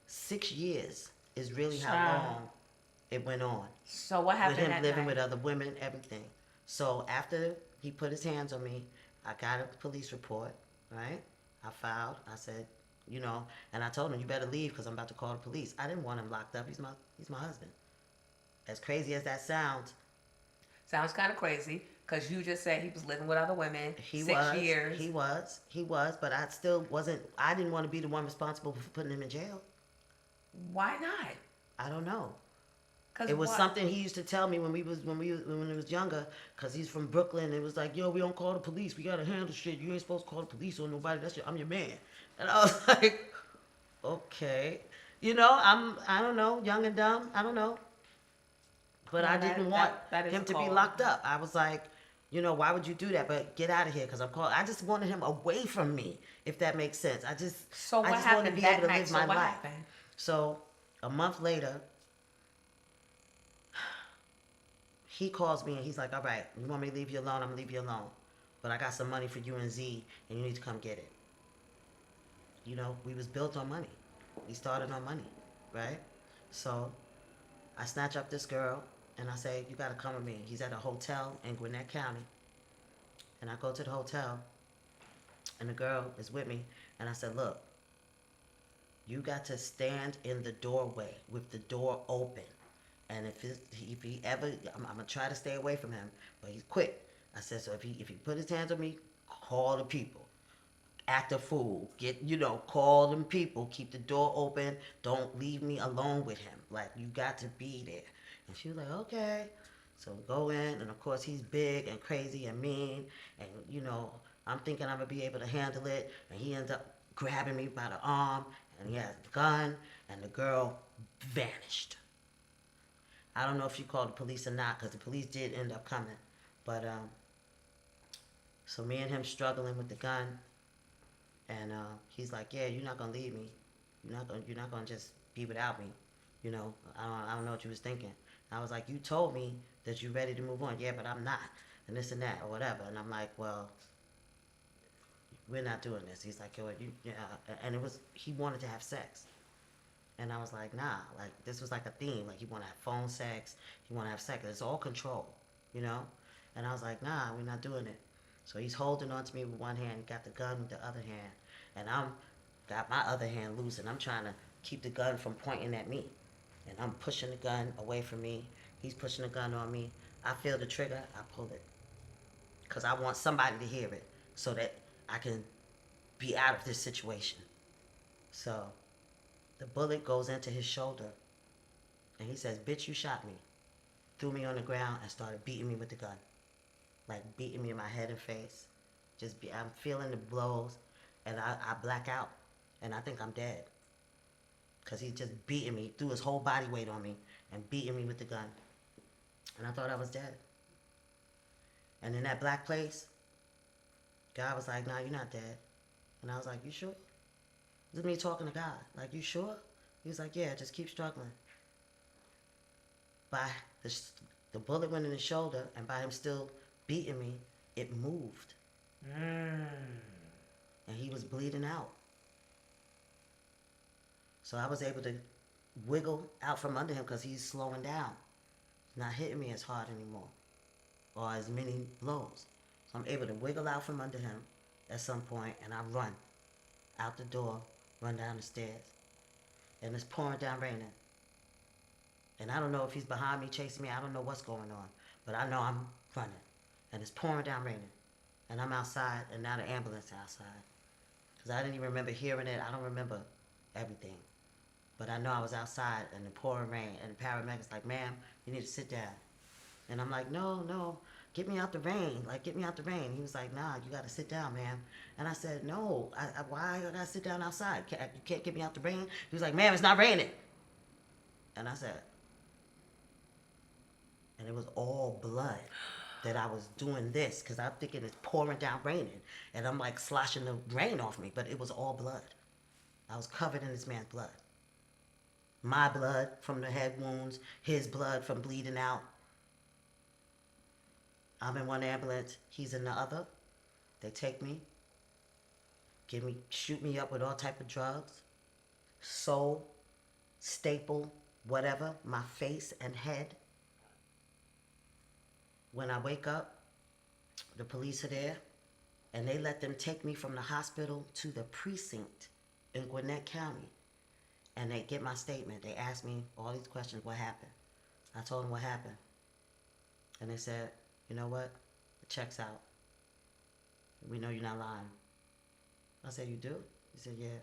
6 years is really how Child. long it went on. So what happened With him that living night? with other women, everything. So after he put his hands on me, I got a police report, right? I filed. I said, and I told him, you better leave because I'm about to call the police. I didn't want him locked up. He's my husband. As crazy as that sounds, Sounds kind of crazy because you just said he was living with other women. He 6 years. He was, but I still wasn't. I didn't want to be the one responsible for putting him in jail. Why not? I don't know. Cause It was what? something he used to tell me when he was younger, cause he's from Brooklyn. It was like, yo, we don't call the police. We gotta handle shit. You ain't supposed to call the police on nobody. I'm your man. And I was like, okay, I don't know, young and dumb. I don't know. But No, I didn't want that is him to be cold. locked up. I was like, why would you do that? But get out of here, because I'm called. I just wanted him away from me, if that makes sense. I just So what wanted happened to be that able to night? live So my what life. happened? So a month later, he calls me and he's like, all right, you want me to leave you alone? I'm gonna leave you alone. But I got some money for you and Z, and you need to come get it. We was built on money. We started on money, right? So I snatch up this girl and I say, you gotta come with me. He's at a hotel in Gwinnett County. And I go to the hotel and the girl is with me. And I said, look, you got to stand in the doorway with the door open. And if he ever, I'm gonna try to stay away from him, but he's quick. I said, so if he put his hands on me, call the people. Act a fool. Call them people. Keep the door open. Don't leave me alone with him. Like, you got to be there. And she was like, okay. So we go in, and of course he's big and crazy and mean, and I'm thinking I'm gonna be able to handle it, and he ends up grabbing me by the arm, and he has a gun, and the girl vanished. I don't know if she called the police or not, because the police did end up coming, but so me and him struggling with the gun. And he's like, yeah, you're not gonna leave me. You're not gonna just be without me. I don't know what you was thinking. I was like, you told me that you're ready to move on. Yeah, but I'm not. And this and that or whatever. And I'm like, well, we're not doing this. He's like, yo, yeah. And he wanted to have sex. And I was like, nah. Like, this was like a theme. Like, he want to have phone sex. He want to have sex. It's all control, And I was like, nah, we're not doing it. So he's holding on to me with one hand, got the gun with the other hand, and I'm got my other hand loose, and I'm trying to keep the gun from pointing at me. And I'm pushing the gun away from me. He's pushing the gun on me. I feel the trigger, I pull it. Because I want somebody to hear it so that I can be out of this situation. So the bullet goes into his shoulder, and he says, bitch, you shot me. Threw me on the ground and started beating me with the gun. Like beating me in my head and face. I'm feeling the blows, and I black out, and I think I'm dead. Because he's just beating me, threw his whole body weight on me, and beating me with the gun. And I thought I was dead. And in that black place, God was like, nah, you're not dead. And I was like, you sure? This is me talking to God. Like, you sure? He was like, yeah, just keep struggling. By the bullet went in his shoulder, and by him still beating me, it moved. And he was bleeding out. So I was able to wiggle out from under him because he's slowing down. He's not hitting me as hard anymore or as many blows. So I'm able to wiggle out from under him at some point, and I run out the door, run down the stairs, and it's pouring down raining. And I don't know if he's behind me, chasing me. I don't know what's going on, but I know I'm running, and it's pouring down raining, and I'm outside, and now the ambulance is outside. Because I didn't even remember hearing it. I don't remember everything. But I know I was outside in the pouring rain, and the paramedic's like, ma'am, you need to sit down. And I'm like, no, get me out the rain. Like, get me out the rain. He was like, nah, you got to sit down, ma'am. And I said, no, why I got to sit down outside? You can't get me out the rain? He was like, ma'am, it's not raining. And I said, and it was all blood that I was doing this because I'm thinking it's pouring down raining. And I'm like sloshing the rain off me, but it was all blood. I was covered in this man's blood. My blood from the head wounds, his blood from bleeding out. I'm in one ambulance, he's in the other. They take me, shoot me up with all type of drugs, sew, staple, whatever, my face and head. When I wake up, the police are there, and they let them take me from the hospital to the precinct in Gwinnett County. And they get my statement. They asked me all these questions, what happened? I told them what happened. And they said, you know what? It checks out. We know you're not lying. I said, you do? He said, yeah.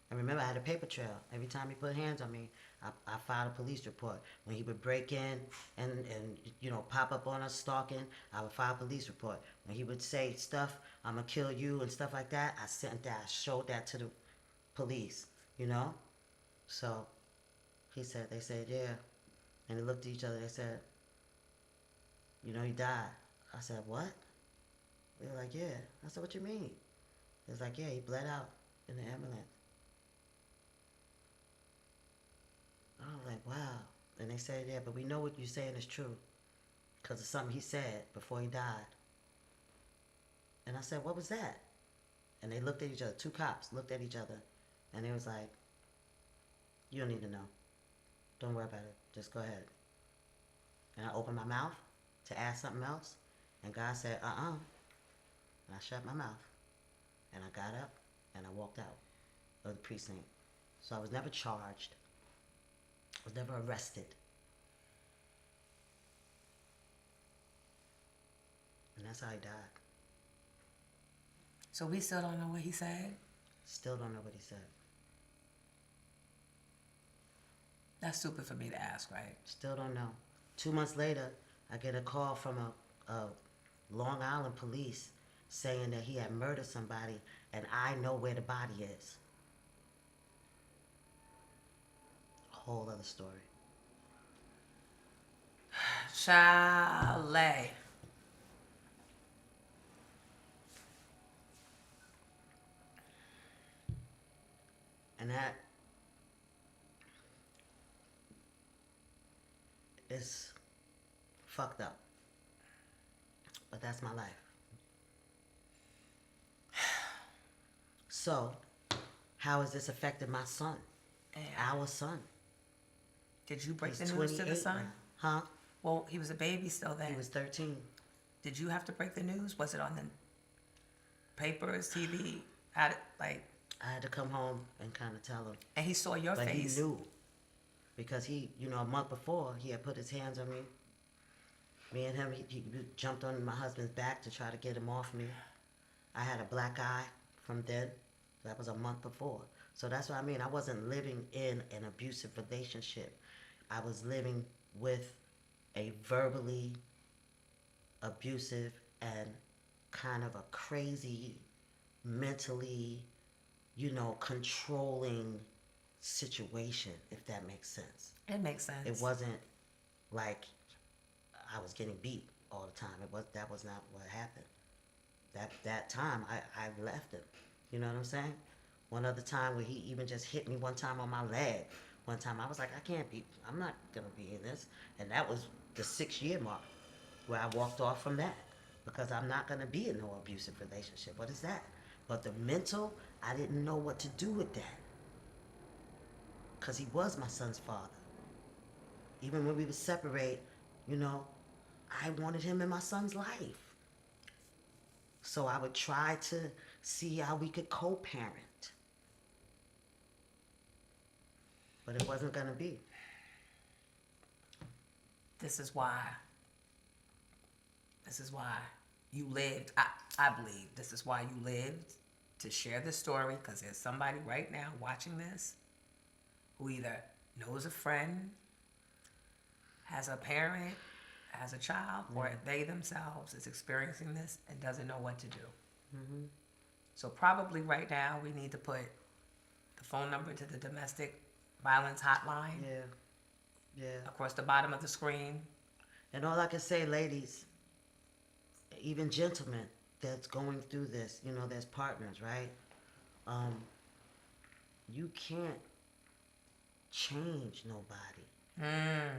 And remember, I had a paper trail. Every time he put hands on me, I filed a police report. When he would break in and pop up on us stalking, I would file a police report. When he would say stuff, I'm going to kill you and stuff like that, I showed that to the police, So they said, yeah. And they looked at each other, they said, he died. I said, what? They were like, yeah. I said, what you mean? They was like, yeah, he bled out in the ambulance. I was like, wow. And they said, yeah, but we know what you're saying is true. Because of something he said before he died. And I said, what was that? And they looked at each other. Two cops looked at each other. And they was like, you don't need to know. Don't worry about it. Just go ahead. And I opened my mouth to ask something else. And God said, And I shut my mouth. And I got up and I walked out of the precinct. So I was never charged. I was never arrested. And that's how he died. So we still don't know what he said? Still don't know what he said. That's stupid for me to ask, right? Still don't know. 2 months later, I get a call from a Long Island police saying that he had murdered somebody and I know where the body is. A whole other story. Chalet. And that is fucked up. But that's my life. So, how has this affected my son? And Our son. did you break He's the news to the 28 son? now. Huh? Well, he was a baby still then. He was 13. Did you have to break the news? Was it on the papers, TV? How did, I had to come home and kind of tell him. and he saw your But face. he knew. Because he, a month before, he had put his hands on me. Me and him, he jumped on my husband's back to try to get him off me. I had a black eye from then. That was a month before. So that's what I mean. I wasn't living in an abusive relationship. I was living with a verbally abusive and kind of a crazy, mentally, controlling situation, if that makes sense. It makes sense. It wasn't like I was getting beat all the time. That was not what happened. That time I left him. You know what I'm saying? One other time where he even just hit me one time on my leg. One time I was like, I'm not gonna be in this. And that was the 6-year mark where I walked off from that. Because I'm not gonna be in no abusive relationship. What is that? But the mental, I didn't know what to do with that. because he was my son's father. Even when we would separate, you know, I wanted him in my son's life. So I would try to see how we could co-parent. But it wasn't going to be. This is why you lived. I believe this is why you lived, to share this story, because there's somebody right now watching this who either knows a friend, has a parent, has a child, or they themselves is experiencing this and doesn't know what to do. Mm-hmm. So probably right now we need to put the phone number to the domestic violence hotline Yeah. across the bottom of the screen. And all I can say, ladies, even gentlemen that's going through this, you know, there's partners, right? You can't change nobody.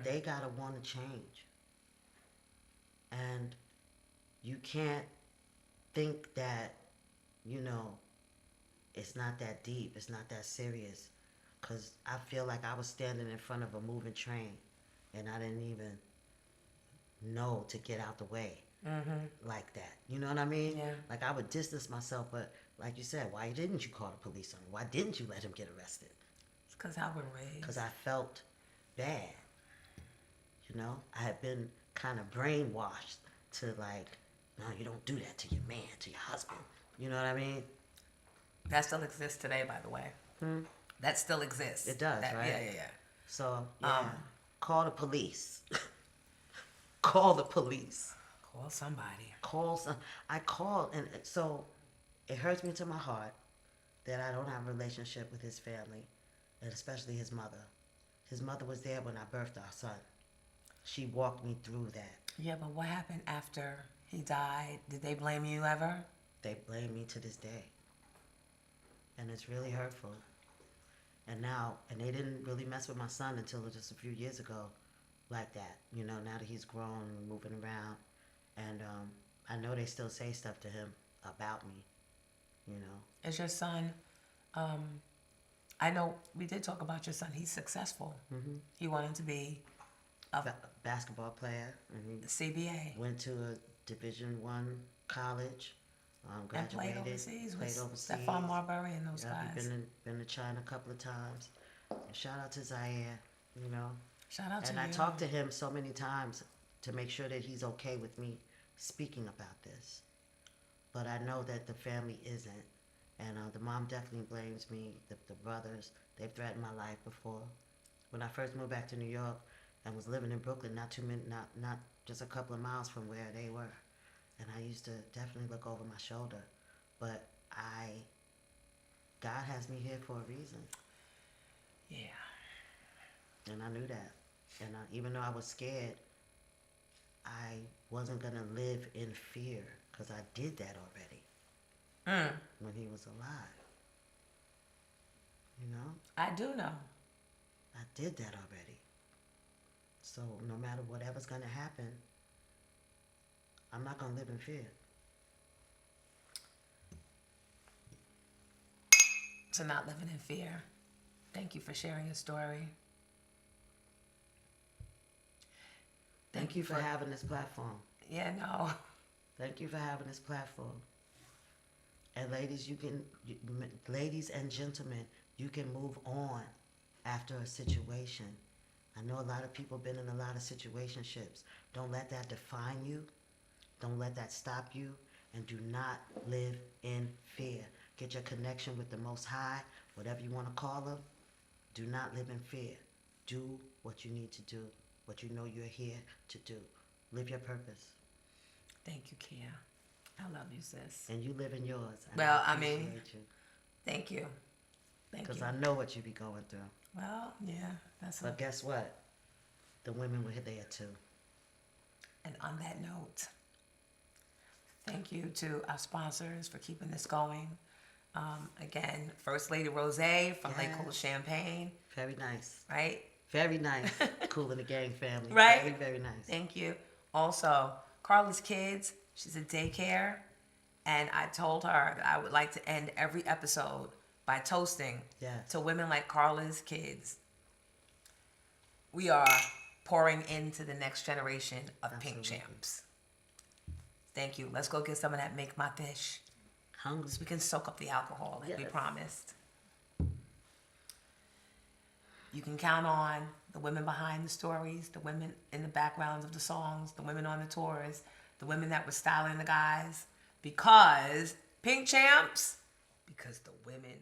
They gotta want to change. And you can't think that, you know, it's not that deep, it's not that serious. Because I feel like I was standing in front of a moving train and I didn't even know to get out the way like that. You know what I mean? Yeah. Like I would distance myself, but like you said, why didn't you call the police on him? Why didn't you let him get arrested? It's because how we're raised. Because I felt bad. You know, I had been kind of brainwashed to like, no, you don't do that to your man, to your husband. You know what I mean? That still exists today, by the way. That still exists. It does, right? Yeah. So, yeah, call the police. Call the police. Call somebody. I called, and so it hurts me to my heart that I don't have a relationship with his family, and especially his mother. His mother was there when I birthed our son. She walked me through that. Yeah, but what happened after he died? Did they blame you ever? They blame me to this day. And it's really hurtful. And they didn't really mess with my son until just a few years ago like that. You know, now that he's grown and moving around. And I know they still say stuff to him about me, you know. Is your son, I know we did talk about your son. He's successful. He wanted to be a Basketball player. And he CBA. went to a Division I college. Graduated. And played overseas with overseas. Stephon Marbury and those guys. Been to China a couple of times. And shout out to Zaire, you know. Shout out to you. And I talked to him so many times to make sure that he's okay with me speaking about this. But I know that the family isn't. And the mom definitely blames me. The brothers, they've threatened my life before. When I first moved back to New York and was living in Brooklyn, not just a couple of miles from where they were. And I used to definitely look over my shoulder. But God has me here for a reason. Yeah. And I knew that. And even though I was scared, I wasn't going to live in fear because I did that already when he was alive. You know? I do know. I did that already. So no matter whatever's going to happen, I'm not going to live in fear. So not living in fear. Thank you for sharing your story. Thank you for having this platform. Yeah, no. Thank you for having this platform. And ladies, ladies and gentlemen, you can move on after a situation. I know a lot of people been in a lot of situationships. Don't let that define you. Don't let that stop you. And do not live in fear. Get your connection with the Most High, whatever you want to call him. Do not live in fear. Do what you need to do, what you know you're here to do. Live your purpose. Thank you, Kia. I love you, sis. And you live in yours. And Well, I I mean, appreciate you. Thank you. Thank you. Because I know what you be going through. Well, yeah, that's But guess what? The women were there too. And on that note, thank you to our sponsors for keeping this going. Again, First Lady Rose from Lake Cool Champagne. Very nice. Right? Very nice. Cool in the Gang family. Right? Very, very nice. Thank you. Also, Carla's Kids. She's a daycare. And I told her that I would like to end every episode by toasting Yes. to women like Carla's Kids we are pouring into the next generation of Pink Champs. Thank you. Let's go get some of that Make My Fish. Hungry. So we can soak up the alcohol like we promised. You can count on the women behind the stories, the women in the backgrounds of the songs, the women on the tours, the women that were styling the guys. Because Pink Champs, because the women